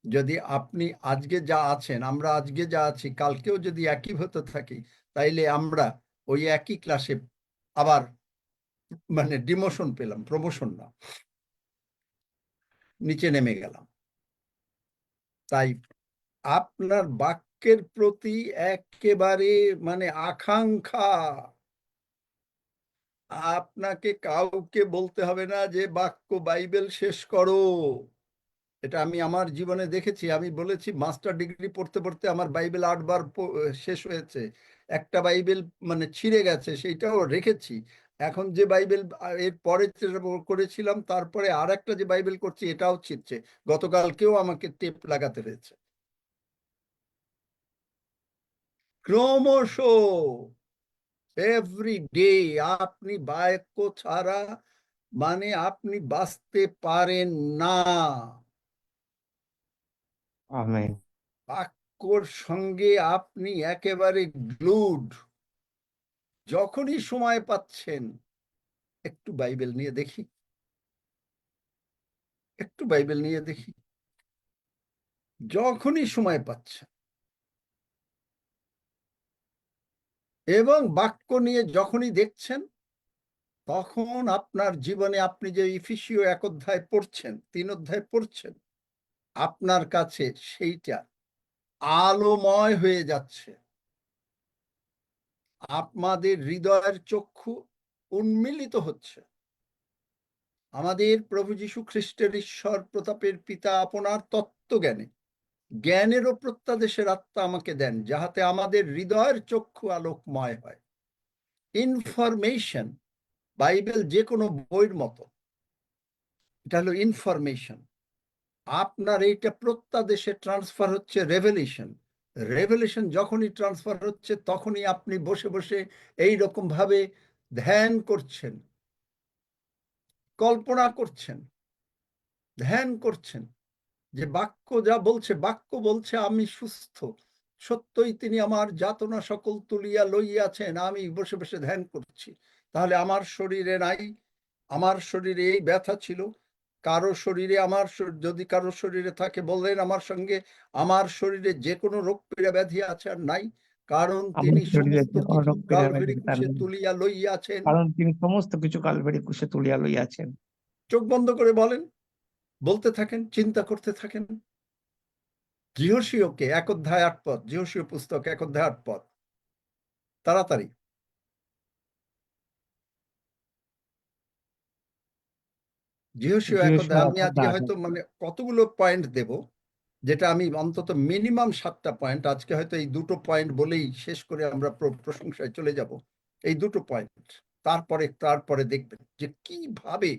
যদি আপনি আজকে যা আছেন, আমরা আজকে যা আছি, কালকেও যদি একই হতে থাকি, তাইলে আমরা ওই একই ক্লাসে আবার মানে ডিমোশন পেলাম, প্রমোশন না, নিচে নেমে গেলাম। তাই আপনার বাক্যের প্রতি একেবারে মানে আকাঙ্ক্ষা, আপনাকে কাউকে বলতে হবে না যে বাক্য বাইবেল শেষ করো। এটা আমি আমার জীবনে দেখেছি। আমি বলেছি মাস্টার ডিগ্রি পড়তে পড়তে আমার বাইবেল 8 বার শেষ হয়েছে। একটা বাইবেল মানে ছিঁড়ে গেছে, সেইটাও রেখেছি। এখন যে বাইবেল এর পরে করেছিলাম, তারপরে আর একটা যে বাইবেল করছি এটাও ছিঁড়ছে। গতকালকেও আমাকে টেপ লাগাতে হয়েছে। ক্রমশ এভরি ডে আপনি বাক্য ছাড়া মানে আপনি বাঁচতে পারেন না। আমেন। বাক্যর সঙ্গে আপনি একেবারে গ্লুড। যখনই সময় পাচ্ছেন একটু বাইবেল নিয়ে দেখি, একটু বাইবেল নিয়ে দেখি, যখনই সময় পাচ্ছেন। এবং বাক্য নিয়ে যখনই দেখছেন, তখন আপনার জীবনে আপনি যে ইফিসীয় 1 অধ্যায় পড়ছেন, 3 অধ্যায় পড়ছেন, আপনার কাছে সেইটা আলোময় হয়ে যাচ্ছে। আপনাদের হৃদয়ের চক্ষু উন্মিলিত হচ্ছে। আমাদের প্রভু যীশু খ্রিস্টের ঈশ্বর প্রতাপের পিতা আপনার তত্ত্বজ্ঞানে, জ্ঞানেরও প্রত্যাদেশের আত্মা আমাকে দেন, যাহাতে আমাদের হৃদয়ের চক্ষু আলোকময় হয়। ইনফরমেশন, বাইবেল যে কোনো বইয়ের মতো, এটা হলো ইনফরমেশন। আপনার এইটা প্রত্যাদেশে ট্রান্সফার হচ্ছে রেভেলেশন। রেভেলেশন যখনই ট্রান্সফার হচ্ছে তখনই আপনি বসে বসে এই রকম ভাবে ধ্যান করছেন, কল্পনা করছেন, ধ্যান করছেন যে বাক্য যা বলছে, বাক্য বলছে আমি সুস্থ, সত্যই তিনি আমার যাতনা সকল তুলিয়া লইয়াছেন, আমি বসে বসে ধ্যান করছি। তাহলে আমার শরীরে নাই, আমার শরীরে এই ব্যথা ছিল, কারো শরীরে যদি কারো শরীরে থাকে বললেন আমার সঙ্গে, আমার শরীরে যে কোনো রোগ পীড়া ব্যাধি আছে আর নাই, কারণ আমার তিনি শরীরে সমস্ত যে কোনো কিছু রোগ পীড়া কালভেরি ব্যাধি তার ক্রুশে নেই। তুলিয়া লইয়াছেন। কারণ তিনি সমস্ত কিছু কালভেরি ক্রুশে তুলিয়া লইয়াছেন। চোখ বন্ধ করে বলেন, বলতে থাকেন, চিন্তা করতে থাকেন। যিহোশীয়কে 1 অধ্যায় 8 পদ, যিহোশীয় পুস্তক 1 অধ্যায় 8 পদ, তাড়াতাড়ি। যিহোশীয় 1 অধ্যায়। আমি আজকে হয়তো মানে কতগুলো পয়েন্ট দেব, যেটা আমি অন্তত মিনিমাম 7টা পয়েন্ট, আজকে হয়তো এই দুটো পয়েন্ট বলেই শেষ করে আমরা প্রশংসায় চলে যাব। এই দুটো পয়েন্ট, তারপরে দেখবেন যে কিভাবে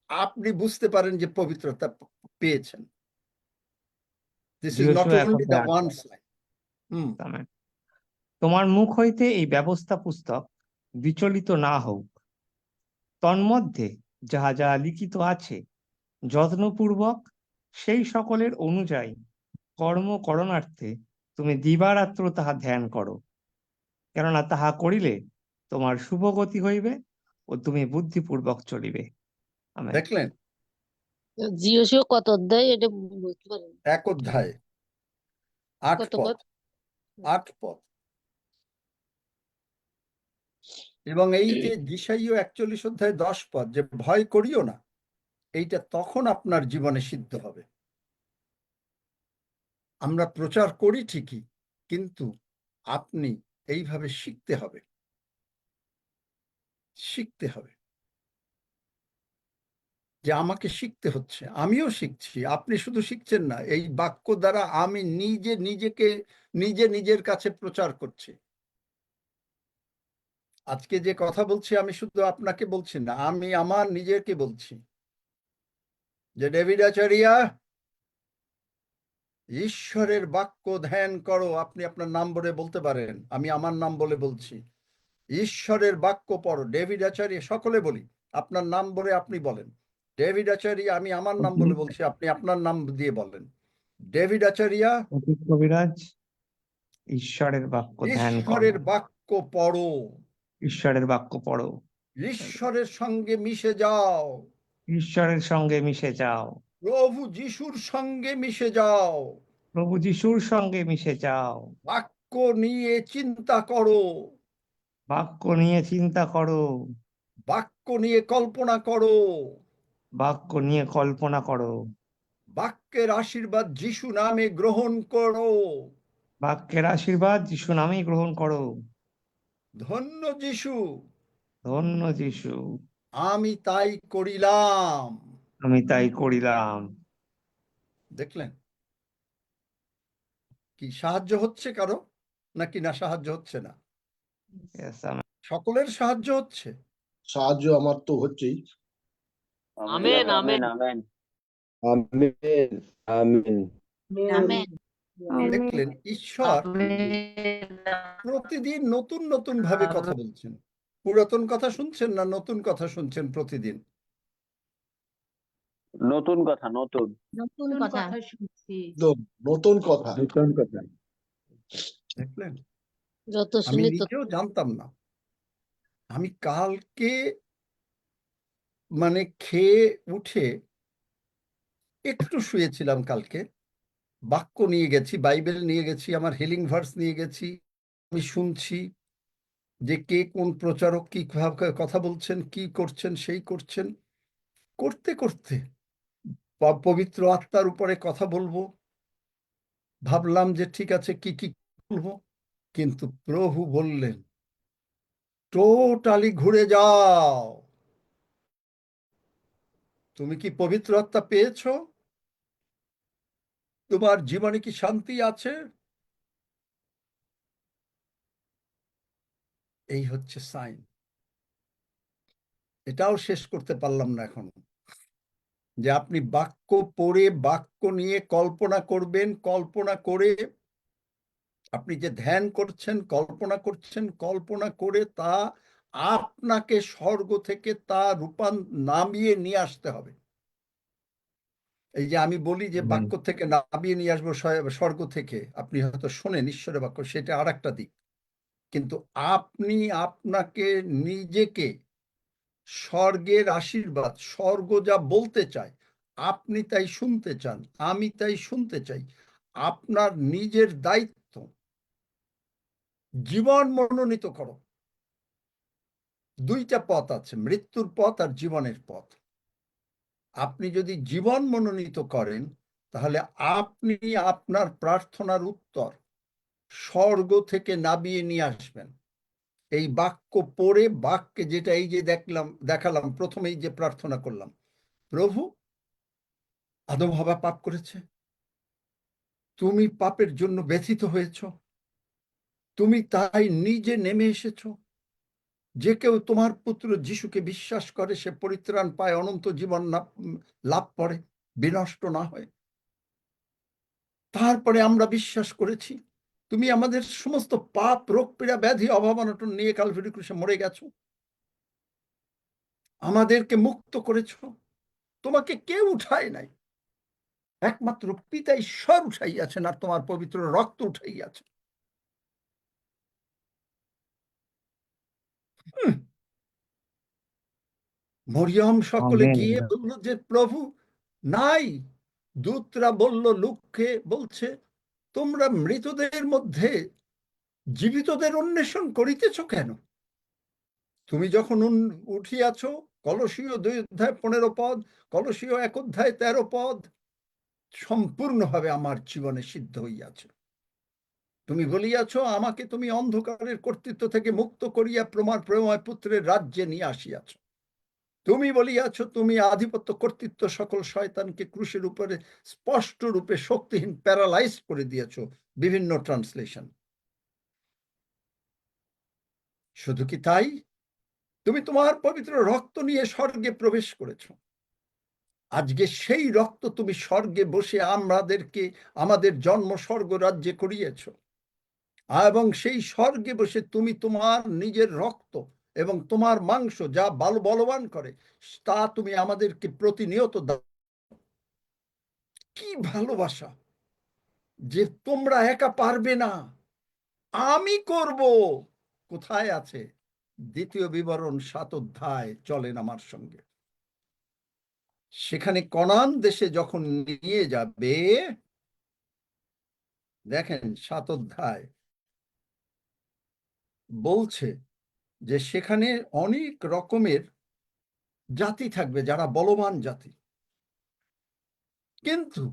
আপনি বুঝতে পারেন যে পবিত্রতা পেয়েছেন। দিস ইজ নট যিহোশূয়া 1 অনলি দ্য অধ্যায় 8 ওয়ান পদ। স্লাইড। Hmm, amen. তোমার মুখ হইতে এই ব্যবস্থা পুস্তক বিচলিত না হোক, তন্মধ্যে যাহা যাহা লিখিত আছে যত্নপূর্বক সেই সকলের অনুযায়ী কর্ম করণার্থে তুমি দিবারাত্র তাহা ধ্যান করো, কেননা তাহা করিলে তোমার শুভগতি হইবে ও তুমি বুদ্ধিপূর্বক চলিবে। আমেন। দেখলেন? জিওসিও কত অধ্যায় এটা বুঝতে পারেন? 1 অধ্যায় 8 কত পদ, পদ? 8 পদ। এবং এই যে যিশাইয় 41 অধ্যায় 10 পদ, যে ভয় করিও না, এইটা তখন আপনার জীবনে সিদ্ধ হবে। আমরা প্রচার করি ঠিকই, কিন্তু আপনি এইভাবে শিখতে হবে, শিখতে হবে যে আমাকে শিখতে হচ্ছে, আমিও শিখছি। আপনি শুধু শিখছেন না, এই বাক্য দ্বারা আমি নিজের কাছে প্রচার করছি। আজকে যে কথা বলছি আমি শুধু আপনাকে বলছি না, আমি আমার নিজেকে বলছি যে ডেভিড আচারিয়া, ঈশ্বরের বাক্য ধ্যান করো। আপনি আপনার নাম বলে বলতে পারেন, আমি আমার নাম বলে বলছি। ঈশ্বরের বাক্য পড়ো। ডেভিড আচারিয়া, সকলে বলি, আপনার নাম বলে আপনি বলেন। ডেভিড আচারিয়া, আমি আমার নাম বলে বলছি, আপনি আপনার নাম দিয়ে বলেন। ডেভিড আচারিয়া, অতীত কবিরাজ, ঈশ্বরের বাক্য ধ্যান করো, ঈশ্বরের বাক্য পড়ো, ঈশ্বরের বাক্য পড়ো, ঈশ্বরের সঙ্গে মিশে যাও, ঈশ্বরের সঙ্গে মিশে যাও, প্রভু যিশুর সঙ্গে মিশে যাও, প্রভু যিশুর সঙ্গে মিশে যাও, বাক্য নিয়ে চিন্তা করো, বাক্য নিয়ে চিন্তা করো, বাক্য নিয়ে কল্পনা করো, বাক্য নিয়ে কল্পনা করো, বাক্যের আশীর্বাদ যিশু নামে গ্রহণ করো। বাক্যের আশীর্বাদ যিশু নামেই গ্রহণ করো। ধন্য যিশু, ধন্য যিশু, আমি তাই করিলাম। আমি তাই করিলাম। দেখলেন কি সাহায্য হচ্ছে কারো, নাকি না সাহায্য হচ্ছে না? Yes, amen. সকলের সাহায্য হচ্ছে। সাহায্য আমার তো হচ্ছেই। Amen, amen. Amen amen amen. Amen. দেখলেন, ঈশ্বর প্রতিদিন নতুন নতুন ভাবে কথা বলছেন। পুরাতন কথা শুনছেন না নতুন কথা শুনছেন প্রতিদিন? নতুন কথা, নতুন নতুন কথা শুনছি। নতুন কথা। নতুন কথা। দেখলেন, যত আমি শুনি তত নিজেও জানতাম না। আমি কালকে মানে খেয়ে উঠে একটু শুয়েছিলাম কালকে, বাক্য নিয়ে গেছি, বাইবেল নিয়ে গেছি, আমার হিলিং ভার্স নিয়ে গেছি। আমি শুনছি যে কে কোন প্রচারক কি ভাবে কথা বলছেন, কি করছেন, সেই করছেন। করতে করতে পবিত্র আত্মার উপরে কথা বলবো, ভাবলাম যে ঠিক আছে কি কি বলবো, কিন্তু প্রভু বললেন টোটালি ঘুরে যাও। তুমি কি পবিত্র আত্মা পেয়েছো? তোমার জীবনে কি শান্তি আছে? এই হচ্ছে সাইন। এটাও শেষ করতে পারলাম না এখনো। যে আপনি বাক্য পড়ে বাক্য নিয়ে কল্পনা করবেন, কল্পনা করে আপনি যে ধ্যান করছেন, কল্পনা করে তা আপনাকে স্বর্গ থেকে তা নামিয়ে নিয়ে আসতে হবে। এই যে আমি বলি যে আমেন। বাক্য থেকে নামিয়ে নিয়ে আসবো স্বর্গ থেকে, আপনি হয়তো শোনেন ঈশ্বরের বাক্য, সেটা আর একটা দিক। কিন্তু আপনি আপনাকে নিজেকে স্বর্গের আশীর্বাদ, স্বর্গ যা বলতে চায় আপনি তাই শুনতে চান, আমি তাই শুনতে চাই। আপনার নিজের দায়িত্ব জীবন মনোনীত করো। দুইটা পথ আছে, মৃত্যুর পথ আর জীবনের পথ। আপনি যদি জীবন মনোনীত করেন তাহলে আপনি আপনার প্রার্থনার উত্তর স্বর্গ থেকে নামিয়ে নিয়ে আসবেন। এই বাক্য পড়ে, বাক্যে যেটা এই যে দেখালাম প্রথমেই যে প্রার্থনা করলাম, প্রভু আদম হাওয়া পাপ করেছে, তুমি পাপের জন্য ব্যথিত হয়েছ, তুমি তাই নিজে নেমে এসেছ, যে কেউ তোমার পুত্র যিশুকে বিশ্বাস করে সে পরিত্রাণ পায়, অনন্ত জীবন লাভ করে, বিনষ্ট না হয়। তারপরে আমরা বিশ্বাস করেছি তুমি আমাদের সমস্ত পাপ, রোগ, পীড়া, ব্যাধি, অভাব, অনটন নিয়ে কালভারি ক্রুশে মরে গেছো, আমাদেরকে মুক্ত করেছ। তোমাকে কেউ উঠায় নাই, একমাত্র পিতা ঈশ্বর উঠাইয়াছেন আর তোমার পবিত্র রক্ত উঠাইয়াছে। মরিয়ম সকলে আমেন। গিয়ে বলল যে প্রভু নাই। দূতরা বলল, লুককে বলছে, তোমরা মৃতদের মধ্যে জীবিতদের অন্বেষণ করিতেছ কেন? তুমি যখন উঠিয়াছ, কলসীয় 2:15 কলসীয় 1:13 সম্পূর্ণভাবে আমার জীবনে সিদ্ধ হইয়াছে। তুমি বলিয়াছ, আমাকে তুমি অন্ধকারের কর্তৃত্ব থেকে মুক্ত করিয়া প্রেমময় পুত্রের রাজ্যে নিয়ে আসিয়াছ। তুমি বলিয়াছ, তুমি আধিপত্য, কর্তৃত্ব সকল শয়তানকে ক্রুশের উপরে স্পষ্ট রূপে শক্তিহীন, প্যারালাইজ করে দিয়েছ, বিভিন্ন ট্রান্সলেশন। শুধু কি তাই, তুমি তোমার পবিত্র রক্ত নিয়ে স্বর্গে প্রবেশ করেছ। আজকে সেই রক্ত তুমি স্বর্গে বসে আমাদের জন্ম স্বর্গ রাজ্যে করিয়েছ, এবং সেই স্বর্গে বসে তুমি তোমার নিজের রক্ত এবং তোমার মাংস যা বলবান করে তা তুমি আমাদেরকে প্রতিনিয়ত দাও। কি ভালোবাসা যে তোমরা একা পারবে না, আমি করব। কোথায় আছে? 2 বিবরণ 7 চলেন আমার সঙ্গে। সেখানে কনান দেশে যখন নিয়ে যাবে, দেখেন 7 বলছে যে সেখানে অনেক রকমের জাতি থাকবে যারা বলবান জাতি, কিন্তু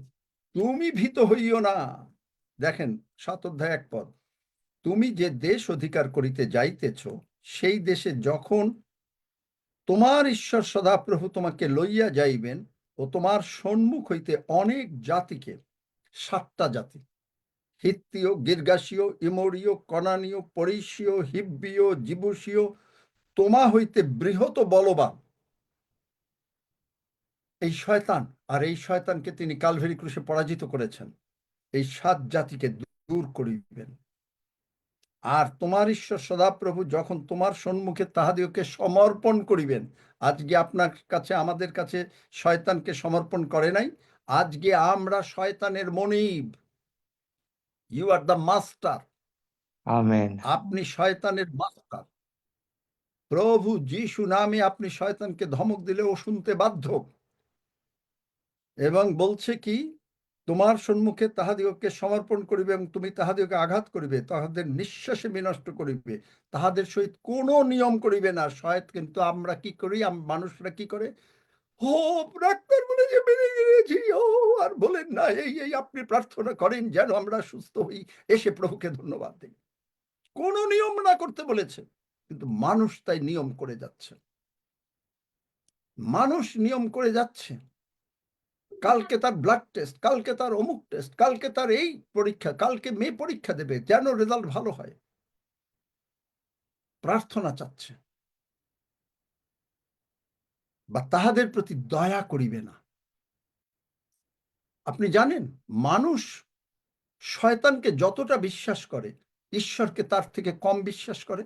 তুমি ভীত হইও না। দেখেন 7:1 তুমি যে দেশ অধিকার করিতে যাইতেছ সেই দেশে যখন তোমার ঈশ্বর সদাপ্রভু তোমাকে লইয়া যাইবেন, ও তোমার সম্মুখ হইতে অনেক জাতিকে, 7টা জাতি, হিত্তীয়, গির্গাসীয়, ইমোরীয়, কনানীয়, পরিসীয়, হিব্বীয়, জিবুসীয়, তোমা হইতে বৃহৎ বলবান এই শয়তান, আর এই শয়তানকে তিনি কালভারি ক্রুশে পরাজিত করেছেন, এই 7 জাতিকে দূর করিবেন। আর তোমার ঈশ্বর সদাপ্রভু যখন তোমার সম্মুখে তাহাদিওকে সমর্পণ করিবেন, আজকে আপনার কাছে, আমাদের কাছে শয়তানকে সমর্পণ করে নাই, আজকে আমরা শয়তানের মনিব। You are the master. আমেন। আপনি শয়তানের মাস্টার। প্রভু যিশু নামে আপনি শয়তানকে ধমক দিলে ও শুনতে বাধ্য, এবং বলছে কি, তোমার সম্মুখে তাহাদিগকে সমর্পণ করিবে এবং তুমি তাহাদিগকে আঘাত করিবে, তাহাদের নিঃশ্বাসে বিনষ্ট করিবে, তাহাদের সহিত কোনো নিয়ম করিবে না। কিন্তু আমরা কি করি, মানুষরা কি করে, ও ডাক্তার বলে যে বেড়ে গিয়েছি, ও আর বলেন না, এই আপনি প্রার্থনা করেন যেন আমরা সুস্থ হই, এসে প্রভুকে ধন্যবাদ দিই। কোনো নিয়ম না করতে বলেছে, কিন্তু মানুষ তাই নিয়ম করে যাচ্ছে। মানুষ নিয়ম করে যাচ্ছে। কালকে তার ব্লাড টেস্ট, কালকে তার অমুক টেস্ট, কালকে তার এই পরীক্ষা, কালকে মেয়ে পরীক্ষা দেবে যেন রেজাল্ট ভালো হয়। প্রার্থনা চাচ্ছে, বা তাহাদের প্রতি দয়া করিবে না। আপনি জানেন মানুষ শয়তানকে যতটা বিশ্বাস করে ঈশ্বরকে তার থেকে কম বিশ্বাস করে।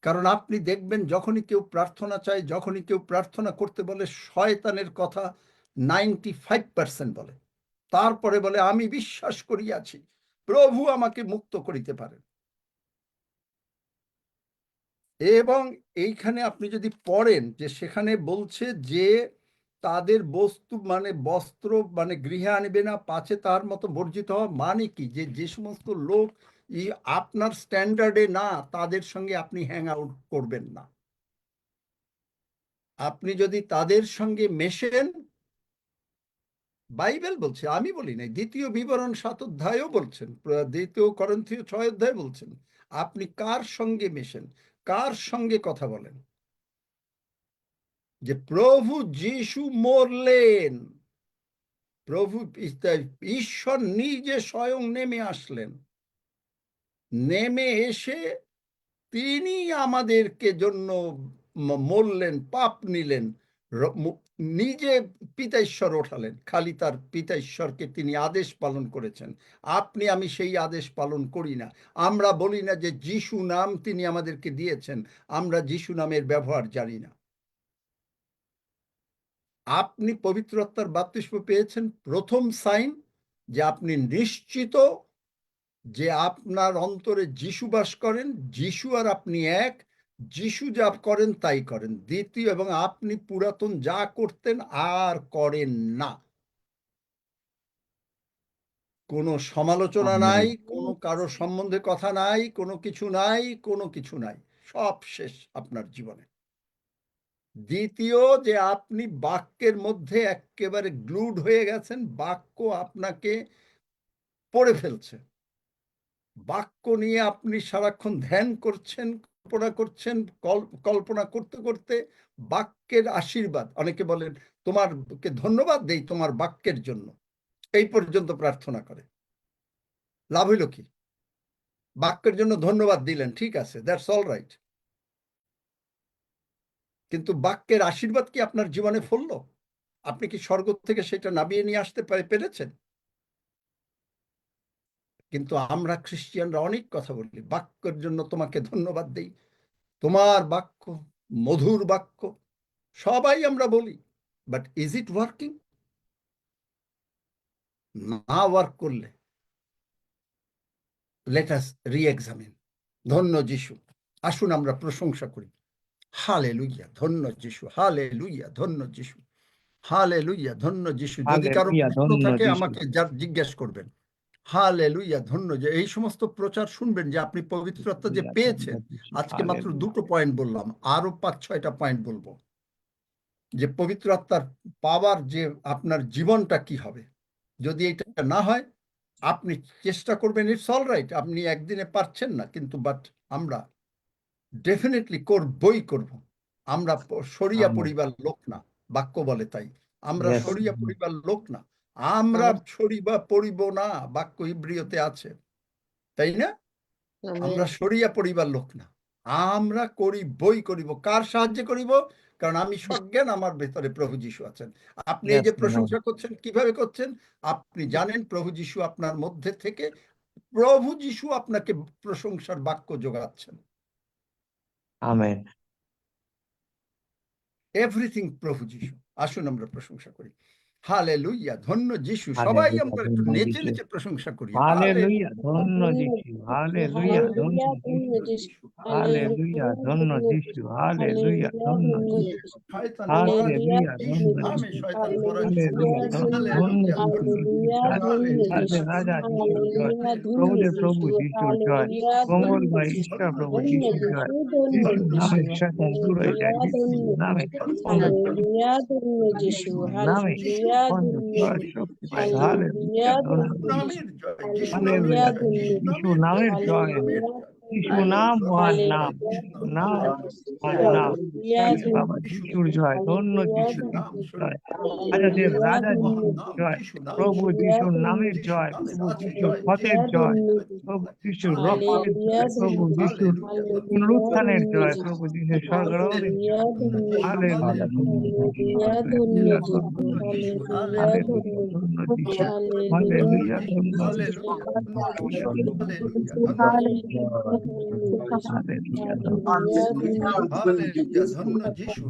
কারণ আপনি দেখবেন যখনই কেউ প্রার্থনা চায়, যখনই কেউ প্রার্থনা করতে বলে, শয়তানের কথা 95% বলে। তারপরে বলে আমি বিশ্বাস করিয়াছি প্রভু আমাকে মুক্ত করিতে পারেন। এবং এইখানে আপনি যদি পড়েন যে সেখানে বলছে যে তাদের বস্তু মানে বস্ত্র মানে গৃহে আনিবে না, পাছে তার মতো বর্জিত হওয়া। মানে কি, যে যে সমস্ত লোক আপনার স্ট্যান্ডার্ডে না, তাদের সঙ্গে আপনি হ্যাং আউট করবেন না। আপনি যদি তাদের সঙ্গে মেশেন, বাইবেল বলছে, আমি বলি নাই, দ্বিতীয় বিবরণ 7 অধ্যায়ও বলছেন, দ্বিতীয় করন্থীয় 6 অধ্যায় বলছেন, আপনি কার সঙ্গে মেশেন, কার সঙ্গে কথা বলেন। যে প্রভু যিশু মরলেন, প্রভু ঈশ্বর নিজে স্বয়ং নেমে আসলেন, নেমে এসে তিনি আমাদেরকে জন্য মরলেন, পাপ নিলেন, নিজে পিতা ঈশ্বর ওঠালেন। খালি তার পিতা ঈশ্বরকে তিনি আদেশ পালন করেছেন। আপনি আমি সেই আদেশ পালন করি না। আমরা বলি না যে যিশু নাম তিনি আমাদেরকে দিয়েছেন, আমরা যিশু নামের ব্যবহার জানি না। আপনি পবিত্র আত্মার বাপ্তিস্ম পেয়েছেন, প্রথম সাইন যে আপনি নিশ্চিত যে আপনার অন্তরে যিশু বাস করেন, যিশু আর আপনি এক, যিশু যা করেন তাই করেন। দ্বিতীয়, এবং আপনি পুরাতন যা করতেন আর করেন না। কোনো সমালোচনা নাই, কোনো কারো সম্বন্ধে কথা নাই, কোনো কিছু নাই, কোনো কিছু নাই, সব শেষ আপনার জীবনে। দ্বিতীয়, যে আপনি বাক্যের মধ্যে একেবারে গ্লুড হয়ে গেছেন, বাক্য আপনাকে পড়ে ফেলছে। বাক্য নিয়ে আপনি সারাক্ষণ ধ্যান করছেন, কল্পনা করছেন, কল্পনা করতে করতে বাক্যের আশীর্বাদ। অনেকে বলেন তোমারকে ধন্যবাদ দেই তোমার বাক্যের জন্য, এই পর্যন্ত প্রার্থনা করে। লাভ হইল কি? বাক্যের জন্য ধন্যবাদ দিলেন, ঠিক আছে, দ্যাটস অল রাইট, কিন্তু বাক্যের আশীর্বাদ কি আপনার জীবনে ফলল? আপনি কি স্বর্গ থেকে সেটা নামিয়ে নিয়ে আসতে পেরেছেন? কিন্তু আমরা খ্রিস্টিয়ানরা অনেক কথা বলি, বাক্যের জন্য তোমাকে ধন্যবাদ দেই, তোমার বাক্য মধুর বাক্য, সবাই আমরা বলি, বাট ইজ ইট ওয়ার্কিং? না ওয়ার্ক করলে লেট আস রি-এক্সামিন। ধন্য যিশু, আসুন আমরা প্রশংসা করি। হালেলুইয়া, ধন্য যিশু, হালেলুইয়া, ধন্য যিশু, হালেলুইয়া, ধন্য যিশু। যদি কারো হালেলুয়া, প্রশ্ন ধন্য থাকে যিশু। আমাকে জিজ্ঞেস করবেন। হালেলুইয়া, ধন্য যে এই সমস্ত প্রচার শুনবেন যে আপনি পবিত্র আত্মা যে পেয়েছেন। আজকে মাত্র 2টো পয়েন্ট বললাম, আরো 5-6টা পয়েন্ট বলবো, যে পবিত্র আত্মার পাওয়ার যে আপনার জীবনটা কি হবে। যদি এটা না হয়, আপনি চেষ্টা করবেন, ইটস অল রাইট, আপনি একদিনে পারছেন না, কিন্তু বাট আমরা ডেফিনেটলি করবই করব। আমরা শরিয়া পরিবার লোক না, বাক্য বলে তাই। আমরা Yes. শরিয়া পরিবার লোক না, আমরা শরিয়া পড়িব না, বাক্য ইব্রিয়তে আছে, তাই না? আমরা শরিয়া পরিবার লোক না, আমরা বই করিব। কার সাহায্যে করিব? কারণ আমি সজ্ঞান, আমার ভেতরে প্রভু যিশু আছেন। আপনি এই যে Yes, প্রশংসা করছেন, কিভাবে করছেন? আপনি জানেন প্রভু যিশু আপনার মধ্যে থেকে, প্রভু যিশু আপনাকে প্রশংসার বাক্য যোগাচ্ছেন। আমেন। এভরিথিং প্রভু যিশু। আসুন আমরা প্রশংসা করি। হালেলুইয়া, ধন্য যিশু। সবাই আমরা একটু নেচে নেচে প্রশংসা করি। হালেলুয়া, ধন্য যিশু, হালেলুয়া, ধন্য যিশু, হালেলুয়া, ধন্য যিশু, হালেলুয়া, ধন্য যিশু, শয়তান হালেলুয়া, যিশু ধন্য নামে যিশু, শয়তান হালেলুয়া, ধন্য যিশু, রাজে রাজা যিশুর জয়, প্রভুদের প্রভু যিশুর জয়, মঙ্গলময় ঈশ্বর প্রভু যিশুর জয়। যিশুর নামে শয়তান দূর হয়ে যায়, যিশুর নামে যিশুর নামে জয় শক্তি পায়। হালেলুয়া, ধন্য যিশু, নামের জয়, যিশু নামের হালেলুয়া, জয়, যিশু যিশু নামের নামের জয়, জয়, নামের জয়। যিশু নাম মহান নাম, নাম মহান নাম। বাবা যিশুর জয়, ধন্য যিশু জয়, রাজাদের রাজা যিশু জয়, প্রভু যিশুর নামের জয়, প্রভু যিশুর পথের জয়, প্রভু যিশুর রক্তের জয়, প্রভু যিশুর পুনরুত্থানের জয়, প্রভু যিশুর স্বর্গরোহণের জয়। হালেলুয়া, হালেলুয়া, হালেলুয়া, ধন্য যিশু, হালেলুয়া, ধন্য যিশু, হালেলুয়া, ধন্য যিশু, হালেলুয়া, ধন্য যিশু, হালেলুয়া, ধন্য যিশু,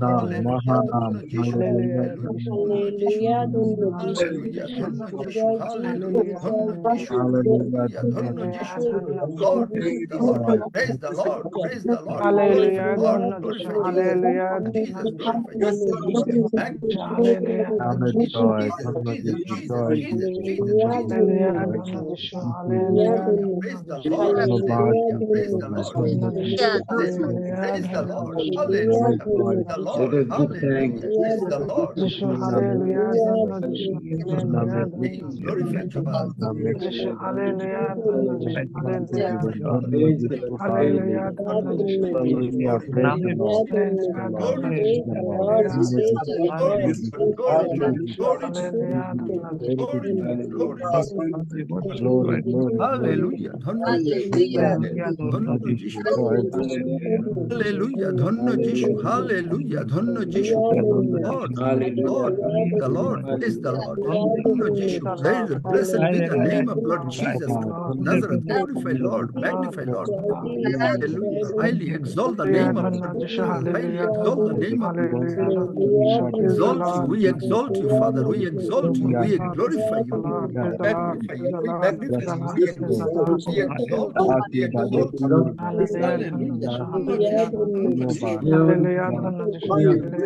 হালেলুয়া, ধন্য যিশু, হালেলুয়া, ধন্য যিশু। Lord, praise the Lord, praise the Lord, praise the Lord, glorify Hallelujah, God, ধন্য যিশু, glorify Jesus, hallelujah, Jesus, ধন্য glorify যিশু, Jesus, magnify hallelujah, ধন্য Jesus, যিশু, Jesus, Jesus, Jesus, Jesus, Jesus, Jesus, hallelujah, ধন্য যিশু, hallelujah, praise ধন্য the যিশু, Lord, hallelujah, praise the Lord, ধন্য যিশু, hallelujah, hallelujah, praise the ধন্য Lord, যিশু, hallelujah, ধন্য praise the যিশু, Lord, hallelujah, praise the Lord. যিশু, hallelujah, ধন্য যিশু, Jesus, hallelujah, ধন্য name, glorify God. যিশু, hallelujah, ধন্য যিশু, hallelujah, Hallelujah, hallelujah, ধন্য যিশু, নামের hallelujah, ধন্য যিশু, hallelujah, glory to God, glory to ধন্য God, যিশু, glory to hallelujah, ধন্য যিশু, glory to God, glory to glory, God. Hallelujah, ধন্য যিশু, ধন্য যিশু, hallelujah, ধন্য যিশু, hallelujah, ধন্য যিশু, Lord, Lord, the Lord, praise the Lord, ধন্য যিশু, praise, blessed be the name of Lord Jesus Christ, Nazareth, glorify Lord, magnify Lord, hallelujah, highly exalt the name of ধন্য Lord যিশু, Jesus, highly hallelujah, exalt the name of hallelujah, ধন্য যিশু, praise the exalt you, Lord, we exalt you, Father, we exalt you, we glorify praise the you, Lord, we praise the Lord, magnify praise you, the we Lord, praise magnify the you, Lord, we praise the exalt Lord, you, we exalt you, we exalt you. hallelujah, ধন্য Hallelujah, যিশু, ধন্য hallelujah, যিশু, ধন্য যিশু, hallelujah,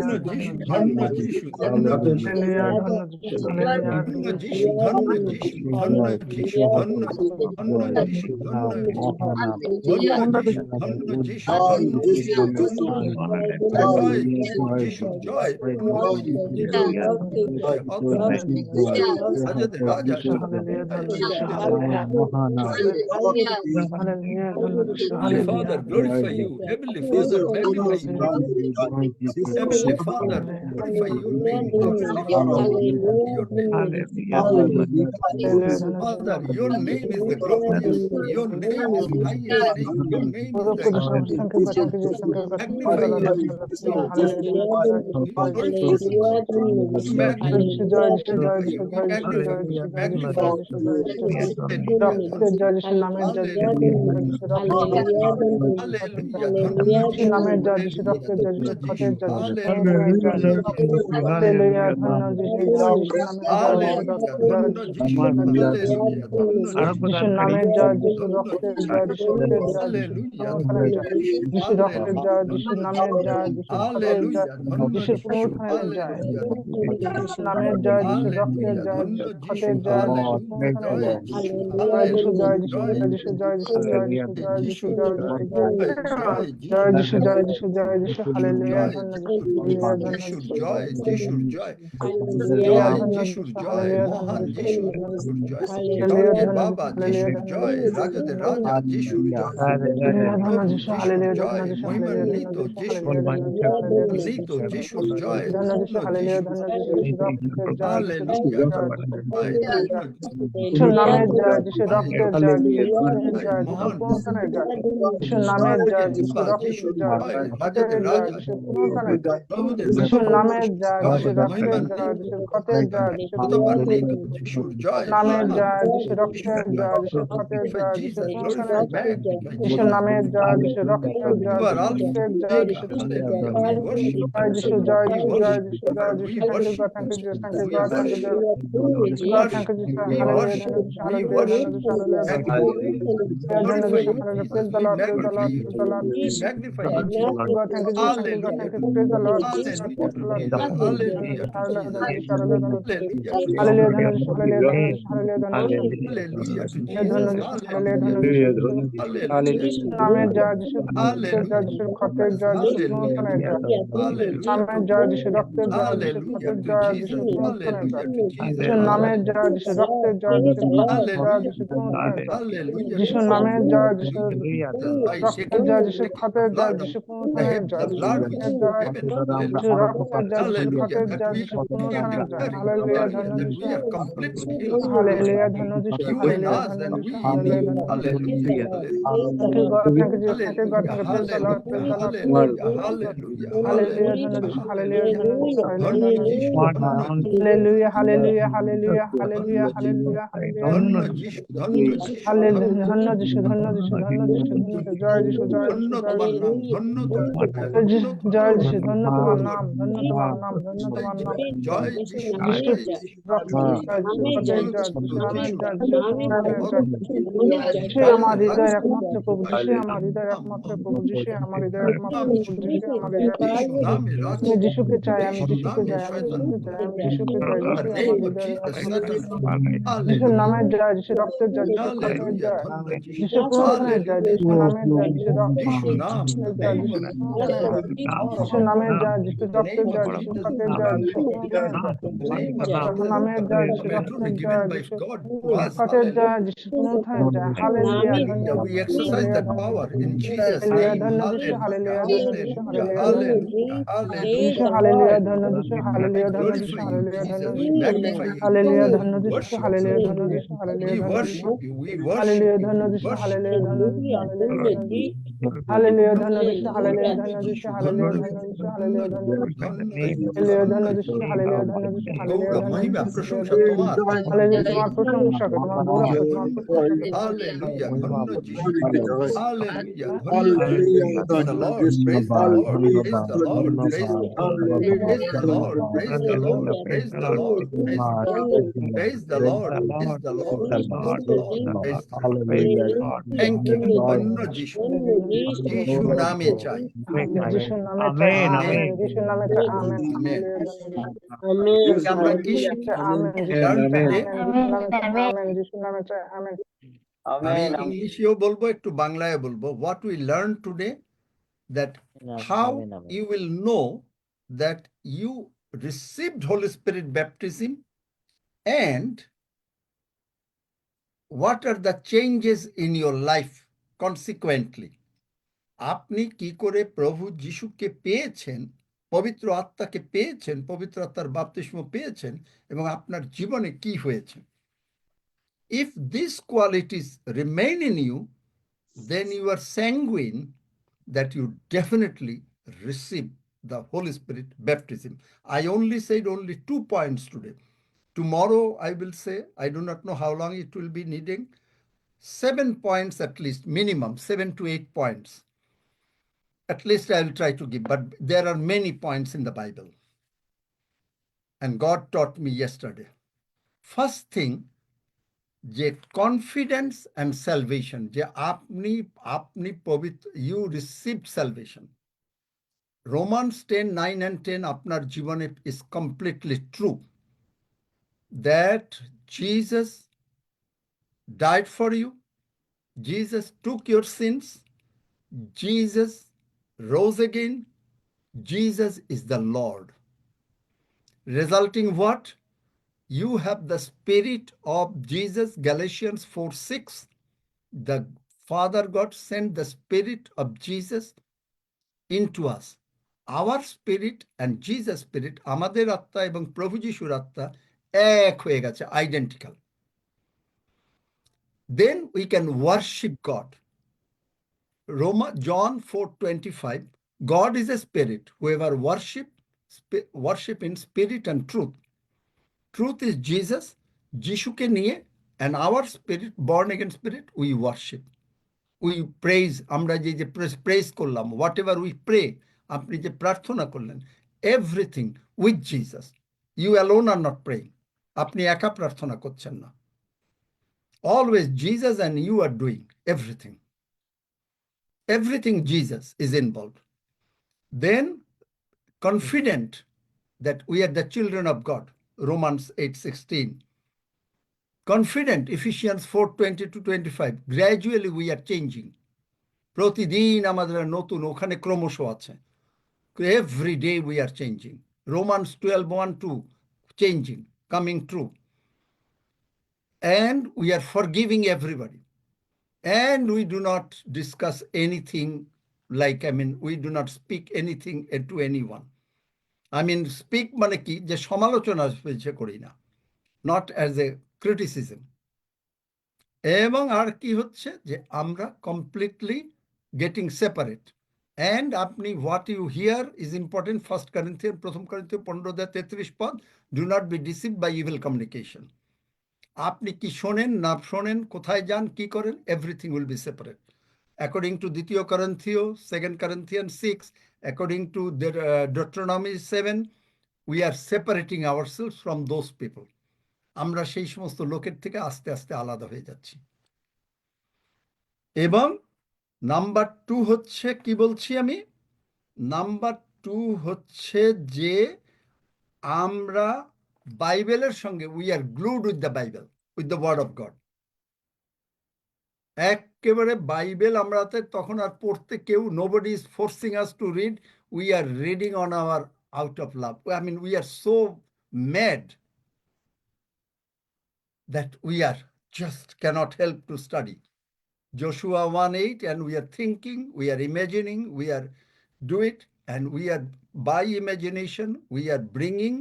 ধন্য যিশু, ধন্য hallelujah, যিশু, ধন্য ধন্য যিশু, ধন্য যিশু, hallelujah, ধন্য যিশু, hallelujah, ধন্য ধন্য যিশু, ধন্য যিশু, ধন্য যিশু, ধন্য ধন্য যিশু, ধন্য যিশু, ধন্য যিশু, ধন্য যিশু, ধন্য যিশু, জয় যিশু, জয় যিশু, রাজাদের রাজা, hallelujah, ধন্য যিশু, hallelujah, ধন্য যিশু, Heavenly Father, glorify you. Heavenly Father, magnify you. Heavenly Father, glorify your name. Heavenly Father, glorify your name. hallelujah, ধন্য Father, your name is the glorious. Your name is the highest name. Your name is the magnify you. We glorify you. We magnify you. We magnify you. Magnify you. Hallelujah. ধন্য যিশু, নামের জয় যিশু, hallelujah, রক্তের জয় ধন্য যিশু, যিশু, খতের জয় যিশু, hallelujah, hallelujah, ধন্য যিশু, জয় যিশু, নামের জয় যিশু, hallelujah, রক্তের জয় ধন্য যিশু, যিশু, খতের জয় যিশু, hallelujah, ধন্য যিশু, যিশুর নামের জয় যিশু, ধন্য রক্তের যিশু, জয় যিশু, খতের জয় যিশু, hallelujah, পুনরুত্থানের ধন্য জয় যিশু, যিশু, রক্তের hallelujah, জয় ধন্য যিশুর যিশু, নামের জয় যিশুর খতের জয় hallelujah, ধন্য যিশুর যিশু, পুনরুত্থানের জয় hallelujah, যিশুর নামের জয় যিশুর রক্তের hallelujah, জয় ধন্য যিশুর যিশু, খতের জয় যিশুর hallelujah, পুনরুত্থানের জয় জয় যিশু, জয় যিশু, hallelujah, জয় যিশু, জয় জয় যিশু, জয় যিশু, জয় যিশু, জয় যিশু, যিশু, জয় যিশু, জয় জয়, জয়, জয় যিশু, যিশু, জয় যিশু, জয় যিশু, যিশুর হালেলুয়া, জয়, ধন্য যিশু, যিশুর হালেলুয়া, জয়, ধন্য যিশুর যিশু, জয়, যিশুর জয়, হালেলুয়া, জয়, ধন্য যিশুর যিশু, জয়, হালেলুয়া, ধন্য মহান যিশু, যিশু, যিশুর জয়, হালেলুয়া, ধরতের ধন্য বাবা, যিশু, হালেলুয়া, যিশুর ধন্য জয়, যিশু, রাজাদের রাজা, যিশুর জয়, হালেলুয়া, ধন্য প্রভু যিশু, যিশুর হালেলুয়া, ধন্য জয়, যিশু, হালেলুয়া, ধন্য মহিমান্বিত যিশু, যিশুর হালেলুয়া, ধন্য যিশু, হালেলুয়া, ধন্য নিত যিশু, যিশুর জয়, ধন্য ধন্য যিশু, হালেলুয়া, যিশু, ধন্য যিশু, যিশু রক্তের জয়, যিশু হালেলুয়া, রক্তের জয়, ধন্য যিশু জয়, পুনরুত্থানের ধন্য জয় যিশুর নামের জয়, যিশুর জয়, রক্তের জয়, যিশুর খতের জয়, জয়, যিশুর মহান পুনরুত্থানের জয় যিশুর নামের জয়, যিশুর বাবা, রক্তের যিশুর জয়, জয়, যিশুর খতের রাজাদের জয়, রাজা, যিশুর পুনরুত্থানের জয় প্রভুদের যিশুর প্রভু, নামের জয়, জয়, যিশুর রক্তের জয়, মহিমান্বিত, যিশুর খতের জয়, যিশুর প্রতাপান্বিত, যিশুর জয়, নামের মহান জয়, যিশুর রক্তের যিশুর জয়, জয়, যিশুর খতের glorify জয়, যিশুর Jesus, glorify, পুনরুত্থানের জয় magnify যিশুর Jesus. নামের জয়, যিশুর রক্তের You জয়, are যিশুর Alpha খতের and জয়, Omega. যিশুর Hallelujah. We worship Joy you. যিশু, জয় We যিশু, জয় worship যিশু, you, জয় God. যিশু, We thank you worship God, thank you. you Jesus, thank you We God, thank you worship Jesus, you. We God, thank worship you you. Jesus, We hallelujah, worship ধন্য you. যিশু, We hallelujah, ধন্য worship যিশু, you. hallelujah, ধন্য Magnify যিশু, you. ধন্য Glorify যিশু, you, hallelujah, Jesus. praise the We Lord, praise the magnify Lord, you, praise the Jesus. Lord, We magnify you, Jesus. God, thank you Jesus, thank you God, Hallelujah thank you, to praise the Jesus. Lord, praise the Lord, Hallelujah praise the to Lord, Jesus. praise the Lord, ধন্য Hallelujah যিশু, to hallelujah, Jesus. ধন্য যিশু, hallelujah, ধন্য যিশু, Hallelujah to hallelujah, Jesus. ধন্য যিশু, hallelujah, ধন্য যিশু, hallelujah, ধন্য যিশু, Hallelujah to ধন্য Jesus. যিশু, hallelujah, ধন্য Hallelujah to যিশু, Jesus. যিশু Hallelujah to নামের Jesus. জয়, যিশুর রক্তের জয়, Hallelujah যিশুর to খতের Jesus. জয়, যিশুর Hallelujah to পুনরুত্থানের Joy Jesus. Hallelujah to নামের জয়, Jesus. যিশুর রক্তের জয়, যিশুর Hallelujah খতের to জয়, Jesus. যিশুর পুনরুত্থানের Hallelujah জয় to Jesus. যিশুর নামের Hallelujah জয়, to যিশুর Jesus. রক্তের জয়, যিশুর খতের জয়, Hallelujah যিশুর to Jesus. পুনরুত্থানের Joy Hallelujah to যিশুর Jesus. নামের জয়, যিশুর Hallelujah. by রক্তের shaking জয় the যিশু, shaking ক্ষতের the জয় blood যিশু, of the পুনরুত্থানের heaven, Joy the যিশু, blood which রক্তের is জয় heaven. যিশু, Hallelujah. রক্তের জয় যিশু, Hallelujah. ক্ষতের That জয় we যিশু, are পুনরুত্থানের জয়। declaring, হালেলুয়া, ধন্য that যিশু, we are completely healed. Hallelujah, ধন্য যিশু, You in হালেলুয়া, us ধন্য and যিশু, we in হালেলুয়া, you. ধন্য যিশু। Hallelujah. Hallelujah. Thank you, God. Thank you, Jesus. Thank you, God. Hallelujah. Thank you. Praise the Lord. Praise the Lord. Hallelujah. Hallelujah. Hallelujah, Hallelujah. ধন্য যিশু, hallelujah, ধন্য যিশু, hallelujah, ধন্য ধন্য যিশু, যিশু। ধন্য যিশু, হালেলুয়া, হালেলুয়া, হালেলুয়া, হালেলুয়া, ধন্য যিশু, হালেলুয়া, হালেলুয়া। ধন্য যিশু, ধন্য যিশু, হালেলুয়া, ধন্য যিশু, ধন্য যিশু, ধন্য যিশু, ধন্য যিশু। জয় যিশু, জয় ধন্য যিশু, জয় তোমার যিশু। নাম, ধন্য তোমার নাম, জয় ধন্য যিশু, তোমার জয় নাম, যিশু, ধন্য ধন্য তোমার তোমার নাম, নাম। ধন্য তোমার নাম, ধন্য তোমার নাম। জয় যিশু, যিশু, জয় যিশু, রক্তের জয় যিশু, ক্ষতের জয় যিশু, নামের জয় যিশু, পুনরুত্থানের জয়। যিশু জয় আমার হৃদয়ের রাখো। একমাত্র প্রভু, যিশু আমার হৃদয়ের একমাত্র প্রভু, যিশু আমার হৃদয়ের একমাত্র প্রভু, যিশু আমার হৃদয়ের একমাত্র যিশু প্রভু। নামে রাজ, আমি যিশুকে চাই, আমি যিশু যিশুকে নামে চাই, আমি শয়তান যিশুকে চাই, আমি যিশুকে চাই, যিশু the আমার name of হৃদয়ের Jesus, একমাত্র Satan. যিশুর Hallelujah. নামের জয়, যিশু রক্তের জয়, যিশু ক্ষতের Hallelujah. জয়, ধন্য যিশু। যিশু পুনরুত্থানের জয়, Hallelujah. যিশু নামের জয়, যিশু যিশু নাম, রক্তের জয়, name যিশু of পুনরুত্থানের জয়, যিশু নামের জয়, যিশু the রক্তের name of জয়, যিশু Jesus, ক্ষতের জয়, যিশু পুনরুত্থানের জয়, the name of যিশু Jesus, নামের the জয়, যিশু authority রক্তের given জয়, by যিশু God to us. ক্ষতের Joy, Hallelujah. যিশু পুনরুত্থানের জয়। হালেলুয়া, ধন্য Hallelujah. We যিশু, exercise হালেলুয়া, that ধন্য power যিশু, in Jesus' হালেলুয়া, name. ধন্য যিশু, Hallelujah. হালেলুয়া, ধন্য যিশু, Hallelujah. হালেলুয়া, ধন্য যিশু। Hallelujah. যিশু Hallelujah. হালেলুয়া, ধন্য যিশু, We হালেলুয়া, ধন্য যিশু, glorify you, হালেলুয়া, ধন্য Jesus. We যিশু। magnify you, hallelujah, Jesus. ধন্য We যিশু, worship হালেলুয়া, you. ধন্য যিশু, হালেলুয়া, We ধন্য যিশু। worship you. We worship hallelujah, you. ধন্য We যিশু, worship হালেলুয়া, you. ধন্য যিশু, হালেলুয়া, ধন্য যিশু। হালেলুয়া, ধন্য যিশু, হালেলুয়া, ধন্য যিশু, হালেলুয়া, ধন্য যিশু, হালেলুয়া, ধন্য যিশু। হালেলুয়া, ধন্য যিশু, হালেলুয়া, ধন্য যিশু, হালেলুয়া, গৌরব, ধন্য মহিমা, যিশু, হালেলুয়া, প্রশংসা ধন্য যিশু। তোমার। হালেলুয়া, তোমার প্রশংসাকে, তোমার গৌরবকে, তোমার প্রশংসাকে, তোমার Hallelujah. ধন্য যিশু। Hallelujah. ধন্য Hallelujah. যিশু। Praise the Lord. Praise the Lord. Praise the Lord. Praise the Lord. Praise the Lord. Praise the Lord. Praise the Lord. Praise the Lord. Praise the Lord. Praise the Lord. Praise the Lord. Praise the Lord. Thank you. ধন্য যিশু। যিশু নামে চাই। যিশুর নামে চাই, amen. Amen. যিশুর নামে চাই, আমেন। আমেন। হালেলুয়া, ধন্য যিশু। আজকে আমরা কি শিখি? আমেন, We যিশুর learn নামে চাই, today. আমেন। যিশুর নামে চাই, আমেন। যিশুর নামে চাই, আমেন। আমি Amen. ইংলিশেও বলবো, একটু বাংলায় বলবো। What we learn today, that how you will know that you received Holy Spirit baptism and what are the changes in your life consequently. আপনি কি করে প্রভু যিশুকে পেয়েছেন, পবিত্র আত্মাকে পেয়েছেন, পবিত্র আত্মার বাপ্তিস্ম পেয়েছেন এবং আপনার জীবনে কি হয়েছে। If these qualities remain in you, then you are sanguine that you definitely receive the Holy Spirit baptism. I only said only 2 points today. Tomorrow I will say, I do not know how long it will be needing, 7 points at least, minimum 7 to 8 points. At least I will try to give, but there are many points in the Bible. And God taught me yesterday. First thing, যে confidence and salvation, যে আপনি পবিত্র, you received salvation. Romans 10:9 and 10 আপনার জীবনে is completely true, that Jesus died for you, Jesus took your sins, Jesus rose again, Jesus is the Lord. Resulting what? You have the Spirit of Jesus, Galatians 4:6. The Father God sent the Spirit of Jesus into us. Our spirit and Jesus spirit, আমাদের আত্মা এবং প্রভু যিশুর আত্মা এক হয়ে গেছে, identical. Then we can worship God. John 4:25, God is a spirit. Whoever worship in spirit and truth. Truth is Jesus, যিশুকে নিয়ে, and our spirit, born again spirit, we worship. We praise, আমরা যে praise করলাম, whatever we pray, আপনি যে প্রার্থনা করলেন, everything with Jesus. You alone are not praying. আপনি একা প্রার্থনা করছেন না। Always Jesus and you are doing everything. Everything Jesus is involved. Then confident that we are the children of God. Romans 8:16. Confident, Ephesians 4:20-25. Gradually we are changing. প্রতিদিন আমাদের নতুন, ওখানে ক্রমশ আছে। Every day we are changing. Romans 12:1-2, changing, coming true. And we are forgiving everybody. and we do not discuss anything like, we do not speak anything to anyone. Speak মানে কি যে সমালোচনা পেছে করি না, not as a criticism. এবং আর কি হচ্ছে যে আমরা completely getting separate. And আপনি what you hear is important. 1 Corinthians 15:33 পদ, do not be deceived by evil communication. আপনি কি শোনেন না শোনেন, কোথায় যান কি করেন, everything will be separate. According to 2 Corinthians, 2 Corinthians 6, according to Deuteronomy 7, we are separating ourselves from those people. আমরা সেই সমস্ত লোকের থেকে আস্তে আস্তে আলাদা হয়ে যাচ্ছি। এবং নাম্বার 2 হচ্ছে কি বলছি আমি, নাম্বার 2 হচ্ছে যে আমরা বাইবেলের সঙ্গে we are glued with the Bible, with the word of God. একেবারে বাইবেল আমরা তখন আর পড়তে কেউ, nobody is forcing us to read, we are reading on our out of love. We are so mad that we are just cannot help to study Joshua 1:8, and we are thinking, we are imagining, we are do it, and we are by imagination we are bringing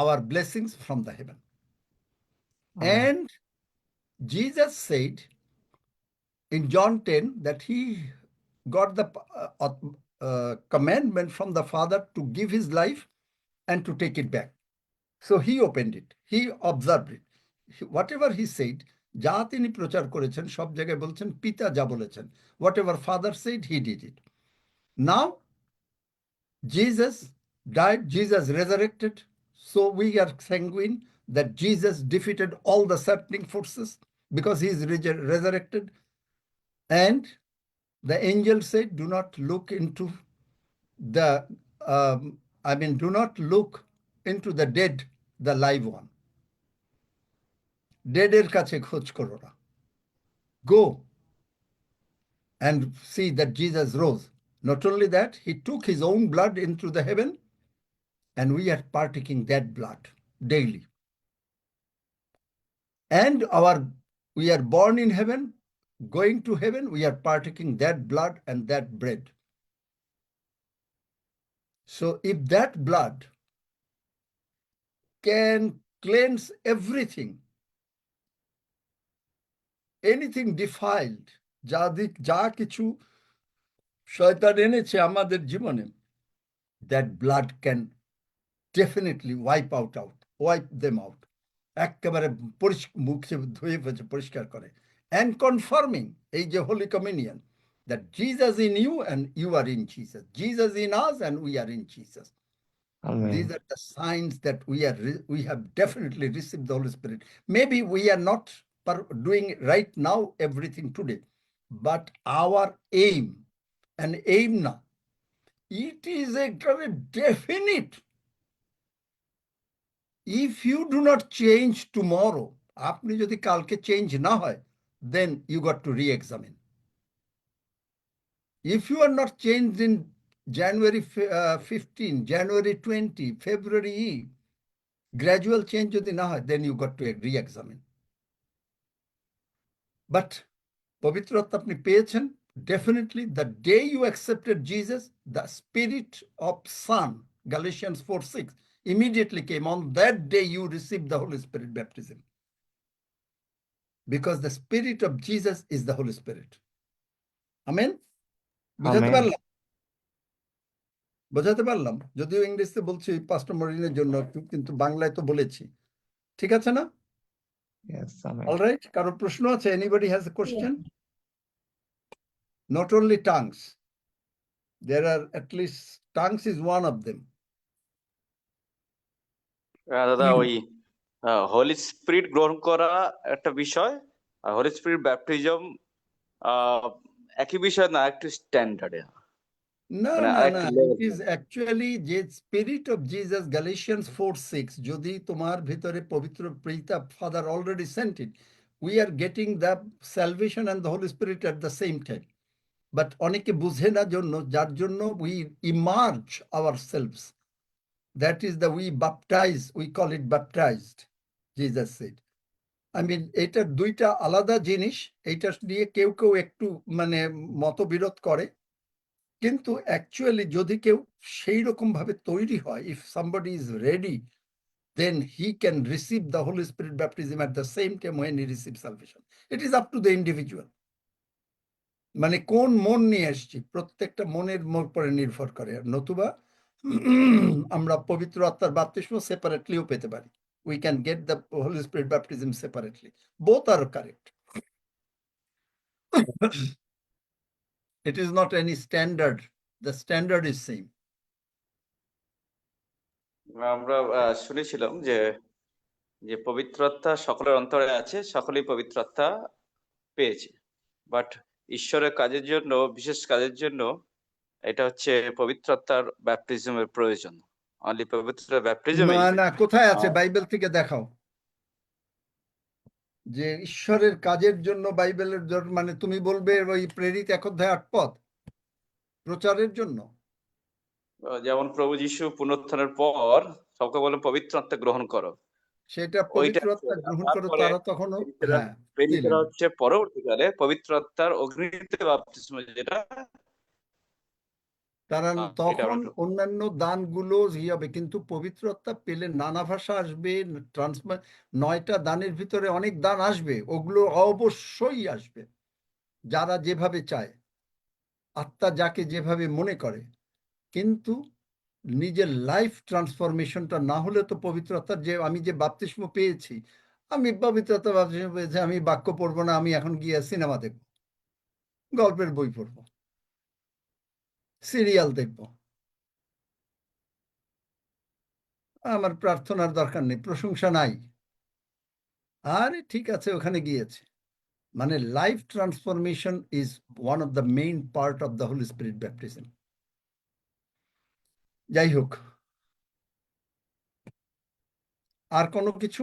our blessings from the heaven. And Jesus said in John 10 that he got the commandment from the Father to give his life and to take it back. So he opened it, he observed it. Whatever he said, যা তিনি প্রচার করেছেন সব জায়গায় বলছেন পিতা যা বলেছেন, whatever Father said, he did it. Now Jesus died, Jesus resurrected, so we are sanguine that Jesus defeated all the Satanistic forces because he is resurrected. And the angel said, do not look into the do not look into the dead, the live one. Deader kache khoj koro na. Go and see that Jesus rose. Not only that, he took his own blood into the heaven, and we are partaking that blood daily. And we are born in heaven, going to heaven, we are partaking that blood and that bread. So if that blood can cleanse everything, anything defiled, যা কিছু শয়তান এনেছে আমাদের জীবনে, that blood can definitely wipe them out. একেবারে মুখে ধুয়ে পরিষ্কার করে। And confirming এই যে holy communion, that Jesus in you and you are in Jesus, Jesus in us and we are in Jesus. Amen. These are the signs that we have definitely received the Holy Spirit. Maybe we are not doing right now everything today, but our aim, and aim now, it is a definite. If you do not change tomorrow, আপনি যদি কালকে change না হয়, then you got to re-examine. If you are not changed in January 15, January 20, February, gradual change যদি না হয়, then you got to re-examine. But পবিত্রতা আপনি পেয়েছেন, definitely the day you accepted Jesus, the spirit of Son, Galatians 4:6, immediately came. On that day you received the Holy Spirit baptism, because the spirit of Jesus is the Holy Spirit. Amen. বোঝাতে পারলাম, যদিও ইংরেজিতে বলছি পাস্টর মরিনের জন্য, কিন্তু বাংলায় তো বলেছি, ঠিক আছে না? Yes, amen. All right, কারো প্রশ্ন আছে? Anybody has a question? Not only tongues, there are at least, tongues is one of them. দাদা ওই হোলি স্পিরিট গ্রহণ করা একটা বিষয়, আর হোলি স্পিরিট ব্যাপটিজম একই বিষয় না, একটু স্ট্যান্ডার্ডে। No, it is actually the spirit of Jesus, Galatians 4:6. যদি তোমার ভিতরে পবিত্র পিতা Father already sent it, we are getting the salvation and the Holy Spirit at the same time. But অনেকে বুঝে না জন্য, যার জন্য we immerse ourselves. That is we baptize, we call it baptized, Jesus said. এটা দুইটা আলাদা জিনিস। এইটা নিয়ে কেউ কেউ একটু মানে মতবিরোধ করে, কিন্তু অ্যাকচুয়ালি যদি কেউ সেই রকম ভাবে তৈরি হয়, if somebody is ready, then he can receive the Holy Spirit baptism at the same time when he receives salvation. It is up to the individual. মানে কোন মন নিয়ে আসছি, প্রত্যেকটা মনের উপরে নির্ভর করে। নতুবা আমরা পবিত্র আত্মার বাপ্তিস্ম সেপারেটলিও পেতে পারি। We can get the Holy Spirit baptism separately. Both are correct. It is not any standard. The standard is same. আমরা শুনেছিলাম যে যে পবিত্র আত্মা সকলের অন্তরে আছে, সকলেই পবিত্র আত্মা পেয়েছে, বাট ঈশ্বরের কাজের জন্য, বিশেষ কাজের জন্য এটা হচ্ছে পবিত্র আত্মার ব্যাপটিজমের প্রয়োজন। অনলি পবিত্র ব্যাপটিজমেই না, কোথায় আছে বাইবেল থেকে দেখাও যে ঈশ্বরের কাজের জন্য বাইবেলের মানে তুমি বলবে ওই প্রেরিত 1 অধ্যায় 8 পদ প্রচারের জন্য। যেমন প্রভু যীশু পুনরুত্থানের পর সবকে বলেন পবিত্র আত্মা গ্রহণ করো, সেটা ওইটা পবিত্র আত্মা গ্রহণ করো, তারপরে তারা তখনও হ্যাঁ প্রেরিতরা দিলেন। হচ্ছে পরবর্তীকালে পবিত্র আত্মার অগ্নিতে বাপ্তিস্ম, যেটা তারা এটা তখন আমরা একটু- অন্যান্য দানগুলো হবে, কিন্তু পবিত্র আত্মা পেলে নানা ভাষা আসবে, ট্রান্সফার 9টা দানের ভিতরে অনেক দান আসবে, ওগুলো অবশ্যই আসবে যারা যেভাবে চায়, আত্মা যাকে যেভাবে মনে করে। কিন্তু নিজের লাইফ ট্রান্সফরমেশনটা না হলে তো পবিত্র আত্মার যে আমি যে বাপ্তিস্ম পেয়েছি, আমি পবিত্র আত্মা বাপ্তিস্ম পেয়েছি, আমি বাক্য পড়বো না, আমি এখন গিয়ে সিনেমা দেখব, গল্পের বই পড়বো, সিরিয়াল দেখব, আমার প্রার্থনার দরকার নেই, প্রশংসা নাই, আরে ঠিক আছে ওখানে গিয়েছে। মানে life transformation is one of the main part of the Holi spirit baptism. যাই হোক, আর কোনো কিছু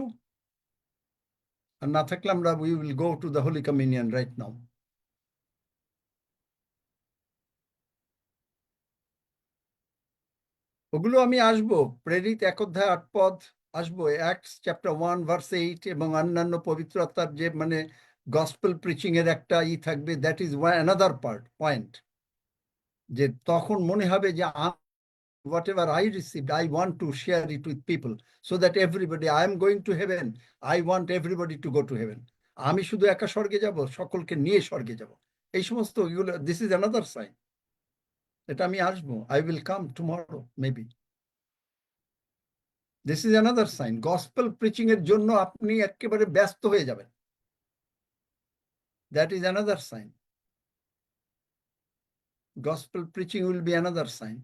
আর না থাকলে আমরা we will go to the Holi communion right now. ওগুলো আমি আসবো, প্রেরিত 1 অধ্যায় 8 পদ আসবো, অ্যাক্টস চ্যাপ্টার 1 ভার্স 8 এবং অন্যান্য পবিত্র আত্মার যে মানে গসপেল প্রিচিং এর একটা থাকবে, দ্যাট ইজ অ্যানাদার পয়েন্ট। যে তখন মনে হবে যে whatever I received, I want to share it with people so that everybody, I am going to heaven, I want everybody to go to heaven. আমি শুধু একা স্বর্গে যাব, সকলকে নিয়ে স্বর্গে যাব, এই সমস্ত এগুলো, দিস ইজ অ্যানাদার সাইন। এটা আমি আসবো, I will come tomorrow maybe. This is another sign. Gospel preaching এর জন্য আপনি একেবারে ব্যস্ত হয়ে যাবেন, that is another sign. Gospel preaching will be another sign.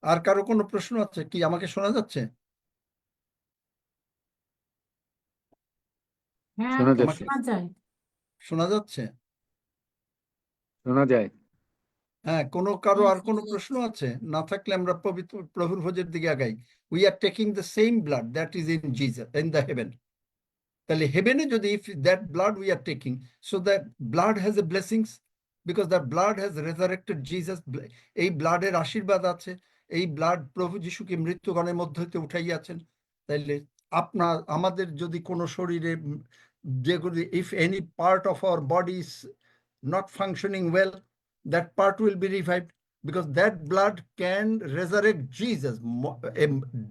আর কারো কোনো প্রশ্ন আছে কি? আমাকে শোনা যাচ্ছে? হ্যাঁ, শোনা যাচ্ছে। শোনা যায়। শোনা যাচ্ছে? শোনা যায়। হ্যাঁ, কারো হ্যাঁ, আর কোনো শোনা প্রশ্ন আছে? না থাকলে আমরা পবিত্র প্রভুর ভোজের দিকে আগাই। We are taking the same blood that is in Jesus in the heaven. তাহলে হেভেনে যদি if that blood we are taking, so that blood has a blessings, because the blood has resurrected Jesus. এই ব্লাডের আশীর্বাদ আছে, এই blood প্রভু যিশুকে মৃত্যুগণের মধ্য হতে উঠাইয়াছেন। তাইলে আমাদের যদি কোনো শরীরে যেগুলি, if any part of our body is not functioning well, that part will be revived, because that blood can resurrect Jesus. A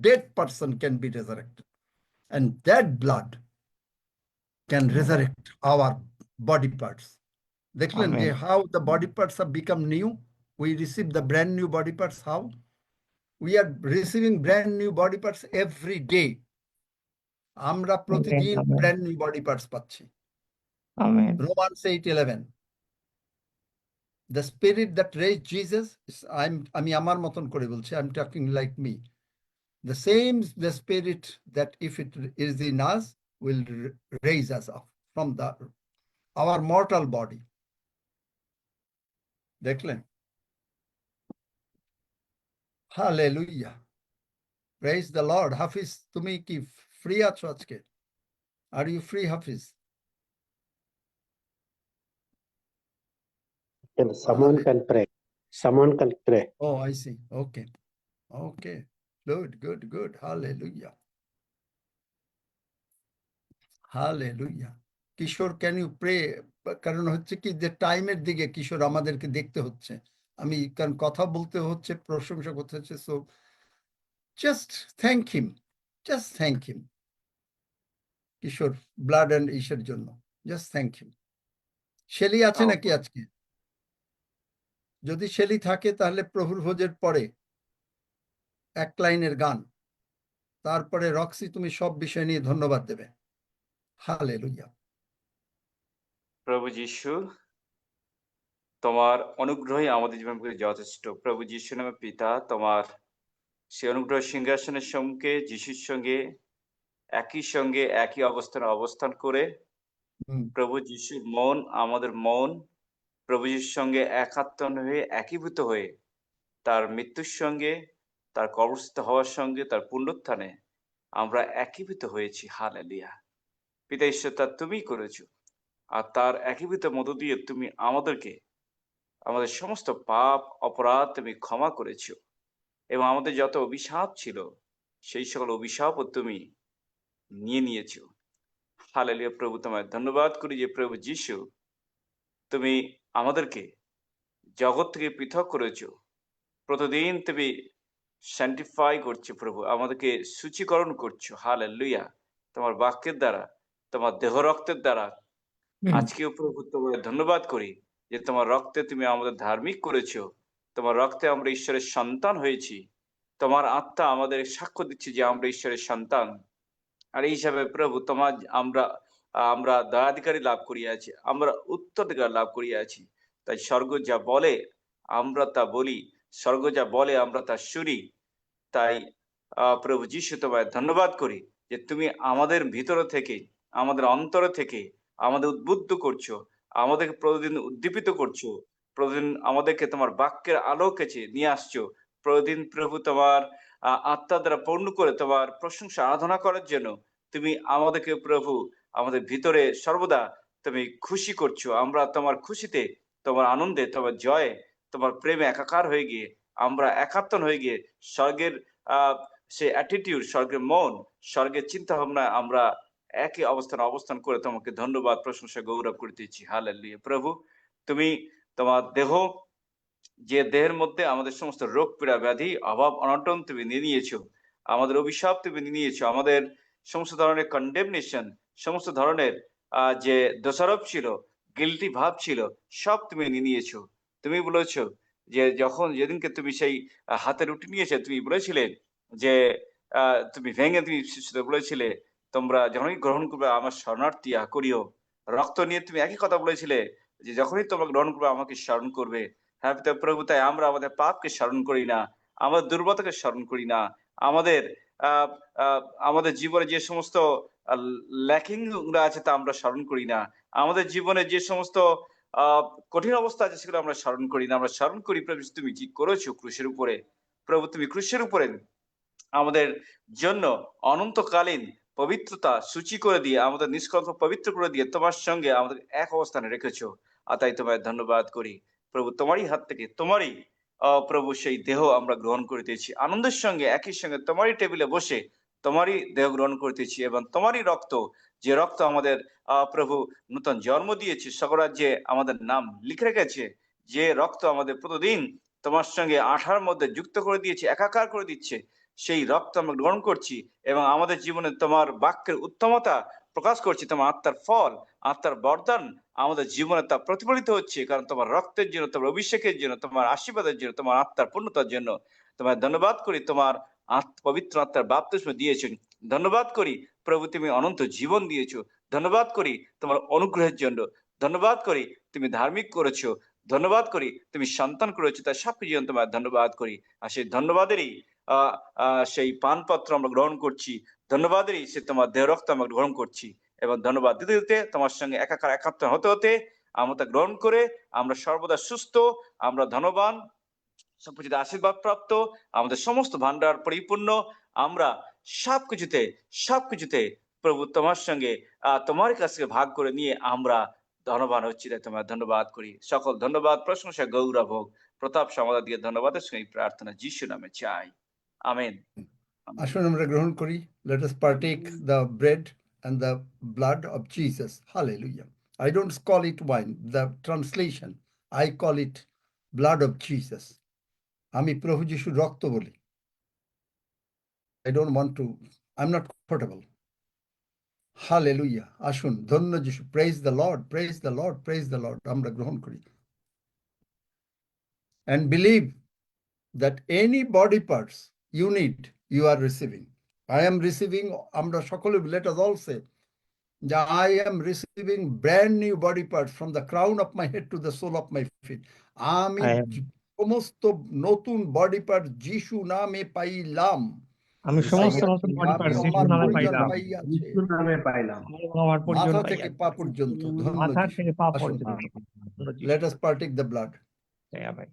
dead person can be resurrected, and that blood can resurrect our body parts. দেখলেন যে Amen. how the body parts have become new? We receive the brand new body parts. How? We are receiving brand new body parts every day. আমরা প্রতিদিন Amen. brand new body parts পাচ্ছি। Amen. Romans 8:11. The spirit that raised Jesus, আমি আমার মতন করে বলছি, I'm talking like me. The same, the spirit that if it is in us will raise us up from our mortal body. দেখলেন? Hallelujah. Praise the Lord. হাফিজ, তুমি কি free আছো আজকে? Are you free, Hafiz? Someone can pray. Someone can pray. Oh, I see. Okay. Okay. Good. Hallelujah. Hallelujah. Kishore, can you pray? কারণ হচ্ছে কি যে টাইমের দিকে কিশোর আমাদেরকে দেখতে হচ্ছে, আমি কারণ কথা বলতে হচ্ছে, প্রশংসা করতে হচ্ছে। So just thank him Kishore, blood and ইসের জন্য। জাস্ট থ্যাংক হিম। শেলি আছে নাকি আজকে? যদি শেলি থাকে তাহলে প্রভুর ভোজের পরে এক লাইনের গান, তারপরে রক্সি তুমি সব বিষয় নিয়ে ধন্যবাদ দেবে। হালেলুয়া। প্রভু যীশু, তোমার অনুগ্রহই আমাদের জীবনকে যথেষ্ট। প্রভু যীশু নামে পিতা, তোমার সেই অনুগ্রহ সিংহাসনের সঙ্গে যিশুর সঙ্গে একই অবস্থানে অবস্থান করে প্রভু যিশুর মন, আমাদের মন প্রভু যিশুর সঙ্গে একাত্ম হয়ে একীভূত হয়ে তার মৃত্যুর সঙ্গে, তার কবরস্থ হওয়ার সঙ্গে, তার পুনরুত্থানে আমরা একীভূত হয়েছি। হালেলুয়া। পিতা ঈশ্বর, তা তুমি করেছো, আর তার একীভূত মধ্য দিয়ে তুমি আমাদেরকে, আমাদের সমস্ত পাপ অপরাধ তুমি ক্ষমা করেছো, এবং আমাদের যত অভিশাপ ছিল সেই সকল অভিশাপও তুমি নিয়ে নিয়েছো। হালেলুয়া। প্রভু, তোমায় ধন্যবাদ করি যে প্রভু যীশু, তুমি আমাদেরকে জগৎ থেকে পৃথক করেছো। প্রতিদিন তুমি স্যান্টিফাই করছো প্রভু, আমাদেরকে সূচীকরণ করছো। হালেলুয়া। তোমার বাক্যের দ্বারা, তোমার দেহ রক্তের দ্বারা। আজকেও প্রভু তোমায় ধন্যবাদ করি যে তোমার রক্তে তুমি আমাদের ধার্মিক করেছো, তোমার রক্তে আমরা ঈশ্বরের সন্তান হয়েছি। তোমার আত্মা আমাদের সাক্ষ্য দিচ্ছে যে আমরা ঈশ্বরের সন্তান। আর এই হিসাবে প্রভু তোমার আমরা আমরা দয়াধিকারী লাভ করিয়াছি, আমরা উত্তরাধিকার লাভ করিয়াছি। তাই স্বর্গ যা বলে আমরা তা বলি, স্বর্গ যা বলে আমরা তা শুনি। তাই প্রভু যীশু, তোমায় ধন্যবাদ করি যে তুমি আমাদের ভিতর থেকে, আমাদের অন্তর থেকে আমাদের উদ্বুদ্ধ করছো, আমাদেরকে প্রতিদিন উদ্দীপিত করছো, প্রতিদিন আমাদেরকে তোমার বাক্যের আলো কাছে নিয়ে আসছো। প্রতিদিন প্রভু তোমার আত্মা দ্বারা পূর্ণ করে তোমার প্রশংসা আরাধনা করার জন্য তুমি আমাদেরকে প্রভু আমাদের ভিতরে সর্বদা তুমি খুশি করছো। আমরা তোমার খুশিতে, তোমার আনন্দে, তোমার জয়ে, তোমার প্রেমে একাকার হয়ে গিয়ে, আমরা একাত্ম হয়ে গিয়ে স্বর্গের সে অ্যাটিটিউড, স্বর্গের মন, স্বর্গের চিন্তা ভাবনা আমরা একই অবস্থান করে তোমাকে ধন্যবাদ, প্রশংসা, গৌরব করতেছি। হালেলুয়া। প্রভু, তুমি তোমার দেহ, যে দেহের মধ্যে আমাদের সমস্ত রোগ পীড়া ব্যাধি অভাব অনটন তুমি নিয়ে নিয়েছো, আমাদের অভিশাপ তুমি নিয়ে নিয়েছো, আমাদের সমস্ত ধরনের কন্ডেমনেশন, সমস্ত ধরনের যে দোষারোপ ছিল, গিল্টি ভাব ছিল, সব তুমি নিয়ে নিয়েছো। তুমি বলেছো যে যেদিনকে তুমি সেই হাতে রুটি নিয়েছে, তুমি বলেছিলে যে তুমি ভেঙে তুমি শিশুদের বলেছিলে তোমরা যখনই গ্রহণ করবে আমার শরণার্থী করিও। রক্ত নিয়ে তুমি একই কথা বলেছিলে যে যখনই তোমরা গ্রহণ করবে আমাকে স্মরণ করবে। হ্যাঁ পিতা প্রভু, তাই আমরা আমাদের পাপকে স্মরণ করি না, আমাদের দুর্বলতাকে স্মরণ করি না, আমাদের আমাদের জীবনে যে সমস্ত ল্যাকিং গুলো আছে তা আমরা স্মরণ করি না, আমাদের জীবনে যে সমস্ত কঠিন অবস্থা আছে সেগুলো আমরা স্মরণ করি না। আমরা স্মরণ করি প্রভু তুমি কি করেছো ক্রুশের উপরে। প্রভু, তুমি ক্রুশের উপরে আমাদের জন্য অনন্তকালীন পবিত্রতা সূচি করে দিয়ে, আমাদের নিষ্কলঙ্ক পবিত্র করে দিয়ে তোমার সঙ্গে আমাদের এক অবস্থানে রেখেছো। আর তাই তোমায় ধন্যবাদ করি প্রভু। তোমারই হাত থেকে, তোমারই প্রভু সেই দেহ আমরা গ্রহণ করিতেছি আনন্দের সঙ্গে, একই সঙ্গে তোমারই টেবিলে বসে তোমারই দেহ গ্রহণ করিতেছি, এবং তোমারই রক্ত, যে রক্ত আমাদের প্রভু নূতন জন্ম দিয়েছে, স্বর্গরাজ্যে আমাদের নাম লিখে রেখেছে, যে রক্ত আমাদের প্রতিদিন তোমার সঙ্গে আঠার মধ্যে যুক্ত করে দিয়েছে, একাকার করে দিচ্ছে, সেই রক্ত আমরা গ্রহণ করছি এবং আমাদের জীবনে তোমার বাক্যের উত্তমতা প্রকাশ করছি। তোমার আত্মার ফল, আত্মার বরদান আমাদের জীবনে তা প্রতিফলিত হচ্ছে, কারণ তোমার রক্তের জন্য, তোমার অভিষেকের জন্য, তোমার আশীর্বাদের জন্য, তোমার আত্মার পূর্ণতার জন্য তোমার ধন্যবাদ করি। তোমার পবিত্র আত্মার বাপ্তিস্ম দিয়েছেন, ধন্যবাদ করি প্রভু। তুমি অনন্ত জীবন দিয়েছো, ধন্যবাদ করি তোমার অনুগ্রহের জন্য, ধন্যবাদ করি তুমি ধার্মিক করেছো, ধন্যবাদ করি তুমি সন্তান করেছো, তাই সবকিছু জন্য তোমার ধন্যবাদ করি। আর সেই ধন্যবাদেরই সেই পানপত্র আমরা গ্রহণ করছি, ধন্যবাদেরই সে তোমার দেহ রক্ত আমরা গ্রহণ করছি, এবং ধন্যবাদ দিতে দিতে তোমার সঙ্গে একাত্ম হতে হতে আমরা তা গ্রহণ করে আমরা সর্বদা সুস্থ, আমরা ধনবান, সবকিছুতে আশীর্বাদ প্রাপ্ত, আমাদের সমস্ত ভান্ডার পরিপূর্ণ, আমরা সবকিছুতে প্রভু তোমার সঙ্গে তোমার কাছে ভাগ করে নিয়ে আমরা ধনবান হচ্ছি। তাই তোমার ধন্যবাদ করি। সকল ধন্যবাদ, প্রশংসা, গৌরব হোক, প্রতাপ, সমাদর দিয়ে ধন্যবাদের সঙ্গে প্রার্থনা যিশু নামে চাই, আমেন। আসুন আমরা গ্রহণ করি। Let us partake the bread and the blood of Jesus. Hallelujah. I don't call it wine, the translation. I call it blood of Jesus. আমি প্রভু যিশুর রক্ত বলি। I don't want to, I'm not comfortable. Hallelujah. আসুন ধন্য যিশু, praise the Lord, praise the Lord, praise the Lord. আমরা গ্রহণ করি। And believe that any body parts you need, you are receiving. I am receiving, আমরা সকলে, let us all say, that I am receiving brand new body parts from the crown of my head to the sole of my feet. আমি I am- সমস্ত নতুন body part যিশু নামে পাইলাম। আমি সমস্ত পাইয়াছি, নতুন বডি আমি পার্টস আমার যিশুর নামে পরিজন পাইলাম। পাইয়াছে, যিশুর নামে পাইলাম। আমার পরিজন মাথা থেকে পাইয়াছে, পা পর্যন্ত। ধন্য মাথা যিশু। থেকে পা আসুন, পর্যন্ত। ধন্য যিশু। let us partake the blood. Amen.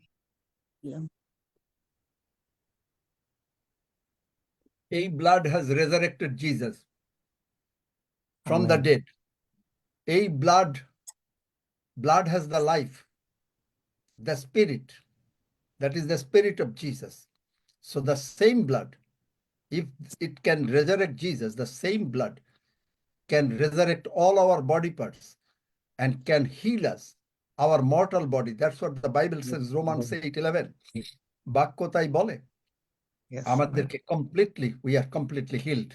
এই blood has resurrected Jesus from the Amen. dead. এই blood has the life, the spirit, that is the spirit of Jesus. So the same blood, if it can resurrect Jesus, the same blood can resurrect all our body parts and can heal us, our mortal body. That's what the Bible says, Romans 8:11. বাক্য তাই বলে Yes, আমাদেরকে completely, we are completely healed.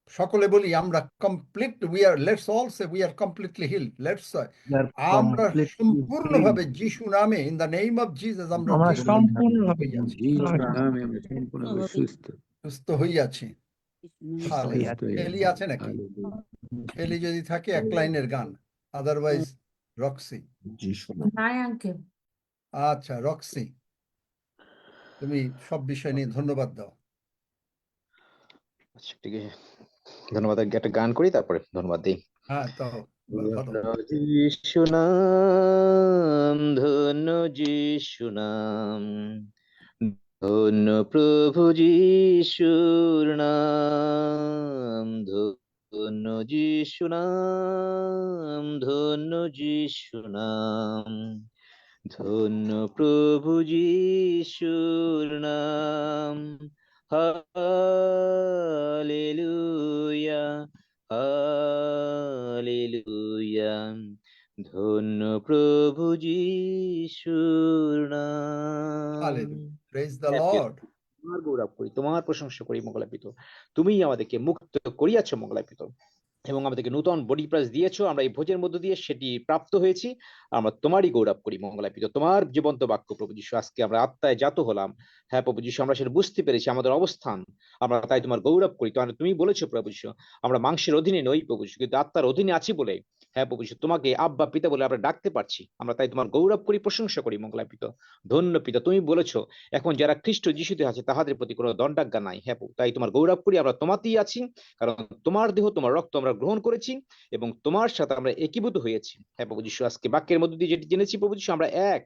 সকলে বলি আমরা complete, we are, let's all say we are completely healed. Let's say আমরা সম্পূর্ণভাবে যিশু নামে, in the name of Jesus, আমরা আমরা যিশু নামে সম্পূর্ণভাবে হইয়াছি, সুস্থ হইয়াছি। Hallelujah. এলি আছে নাকি? এলি যদি থাকে এক লাইনের গান, আদারওয়াইজ রক্সি। আচ্ছা রক্সি, তুমি সব বিষয় নিয়ে ধন্যবাদ দাও। আচ্ছা ঠিক আছে, ধন্যবাদ। আগে একটা গান করি তারপরে ধন্যবাদ দিই। হ্যাঁ তো ভালো। যিশু নাম, ধন্য যিশু নাম, ধন্য প্রভু যিশুর নাম, ধন্য যিশু নাম, ধন্য যিশু নাম, ধন্য প্রভু যিশুর নাম। হালেলুয়া, হালেলুয়া, ধন্য প্রভু যিশুর নাম। Hallelujah. Praise the হ্যাঁ, প্রিয়, Lord. তোমার গৌরব করি, তোমার প্রশংসা করি মঙ্গলাপিত। তুমি আমাদেরকে মুক্ত করিয়াছ মঙ্গলাপিত, এবং আমাদেরকে নূতন বডি প্রাইস দিয়েছো। আমরা এই ভোজের মধ্য দিয়ে সেটি প্রাপ্ত হয়েছি। আমরা তোমারই গৌরব করি মঙ্গলাপিত। তোমার জীবন্ত বাক্য প্রভু যিশু, আজকে আমরা আত্মায় জাত হলাম। হ্যাঁ প্রভু যিশু, আমরা সেটা বুঝতে পেরেছি আমাদের অবস্থান, আমরা তাই তোমার গৌরব করি। কারণ তুমি বলেছো প্রভু যিশু, আমরা মাংসের অধীনে নই প্রভু যিশু, কিন্তু আত্মার অধীনে আছি বলে, হ্যাঁ প্রভু যিশু, তোমাকে আব্বা পিতা বলে আমরা ডাকতে পারছি। আমরা তাই তোমার গৌরব করি, প্রশংসা করি মঙ্গলাপিত। ধন্য পিতা, তুমি বলেছো এখন যারা খ্রিস্ট যিশুতে আছে তাহাদের প্রতি কোনো দণ্ডাজ্ঞা নাই। হ্যাঁ প্রভু, তাই তোমার গৌরব করি। আমরা তোমাতেই আছি, কারণ তোমার দেহ তোমার রক্ত আমরা গ্রহণ করেছি এবং তোমার সাথে আমরা একীভূত হয়েছি। হ্যাঁ প্রভু যিশু, আজকে বাক্যের মধ্যে দিয়ে যেটি জেনেছি প্রভু যিশু, আমরা এক,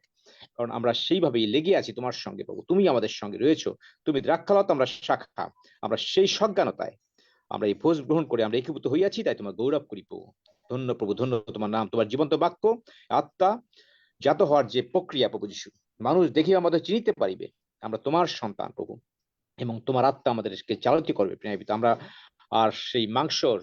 কারণ আমরা সেইভাবেই লেগে আছি তোমার সঙ্গে প্রভু। তুমি আমাদের সঙ্গে রয়েছো, তুমি দ্রাক্ষালতা, আমরা শাখা। আমরা সেই সজ্ঞানতায় আমরা এই ভোজ গ্রহণ করে আমরা একীভূত হইয়াছি, তাই তোমার গৌরব করি প্রভু। ধন্য প্রভু, ধন্য তোমার নাম। তোমার জীবন্ত বাক্য, আত্মা জাত হওয়ার যে প্রক্রিয়া প্রভু যিশু, মানুষ দেখে আমাদের চিনিতে পারিবে আমরা তোমার সন্তান প্রভু, এবং তোমার আত্মা আমাদেরকে চালিত করবে প্রেমিত। আমরা আর সেই মাংসর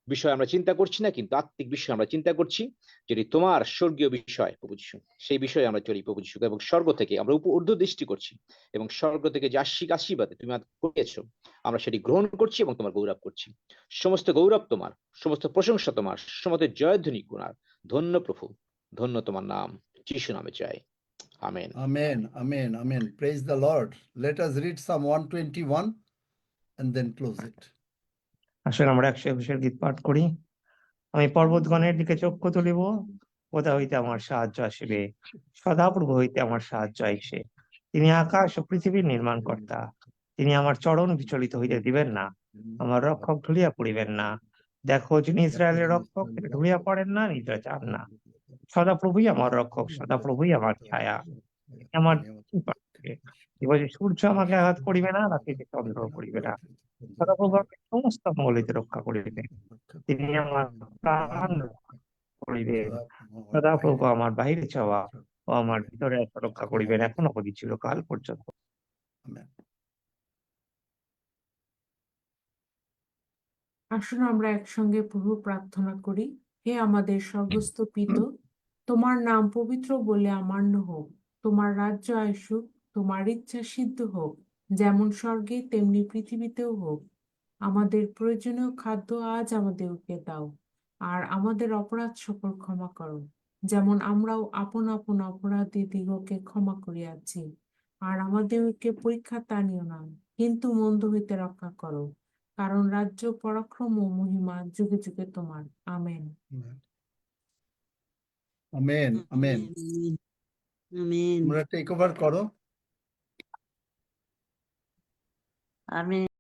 বিষয় আমরা চিন্তা করছি না, কিন্তু আত্মিক বিষয় আমরা চিন্তা করছি, যেটি তোমার স্বর্গীয় বিষয় প্রভু যিশু। সেই বিষয়ে আমরা চলি প্রভু যিশু, এবং স্বর্গ থেকে আমরা ঊর্ধ্ব দৃষ্টি করছি, এবং স্বর্গ থেকে যে আশীর্বাদে তুমি আমাদের করিয়েছো, আমরা সেটি গ্রহণ করছি এবং তোমার গৌরব করছি। সমস্ত গৌরব তোমার, সমস্ত প্রশংসা তোমার, সমস্ত জয়ধ্বনি গুণার। ধন্য প্রভু, ধন্য তোমার নাম, যিশু নামে চাই, amen. Amen, amen, amen. Praise the Lord. Let us read Psalm 121 and then close it. আসলে আমরা 121 গীত পাঠ করি। আমি পর্বতগণের দিকে চক্ষু তুলিব, কোথা হইতে আমার সাহায্য আসিবে? সদাপ্রভু হইতে আমার সাহায্য আইসে। তিনি আকাশ ও পৃথিবীর নির্মাণকর্তা। তিনি আমার চরণ বিচলিত হইতে দিবেন না, আমার রক্ষক ঢুলিয়া পড়িবেন না। দেখো, যিনি ইসরায়েলের রক্ষক, তিনি ঢুলিয়া পড়েন না, নিদ্রা যান না। সদাপ্রভুই আমার রক্ষক, সদাপ্রভুই আমার ছায়া, আমার দিবসে সূর্য আমাকে আঘাত করিবে না, রাত্রিতে চন্দ্র করিবে না। সদাপ্রভু আমাকে সমস্ত মঙ্গলিতে রক্ষা করিবে। তিনি আমার প্রাণ রক্ষা করিবেন। সদাপ্রভু আমার বাহিরে চাওয়া ও আমার ভিতরে রক্ষা করিবেন, এখন অবধি চিরকাল পর্যন্ত। Amen. আসুন আমরা একসঙ্গে প্রভু প্রার্থনা করি। হে আমাদের স্বর্গস্থ পিতা, তোমার নাম পবিত্র বলে আমান্য হোক। তোমার রাজ্য আসুক, তোমার ইচ্ছা সিদ্ধ হোক, যেমন স্বর্গে তেমনি পৃথিবীতেও হোক। আমাদের প্রয়োজনীয় খাদ্য আজ আমাদেরকে দাও, আর আমাদের অপরাধ সকল ক্ষমা করো, যেমন আমরাও আপন আপন অপরাধীদিগকে ক্ষমা করিয়াছি। আর আমাদেরকে পরীক্ষা আনিও না, কিন্তু মন্দ হইতে রক্ষা করো, কারণ রাজ্য, পরাক্রম ও মহিমা যুগে যুগে তোমার। আমেন। Amen amen. আমেন তোমরা টেক ওভার করো। আমেন।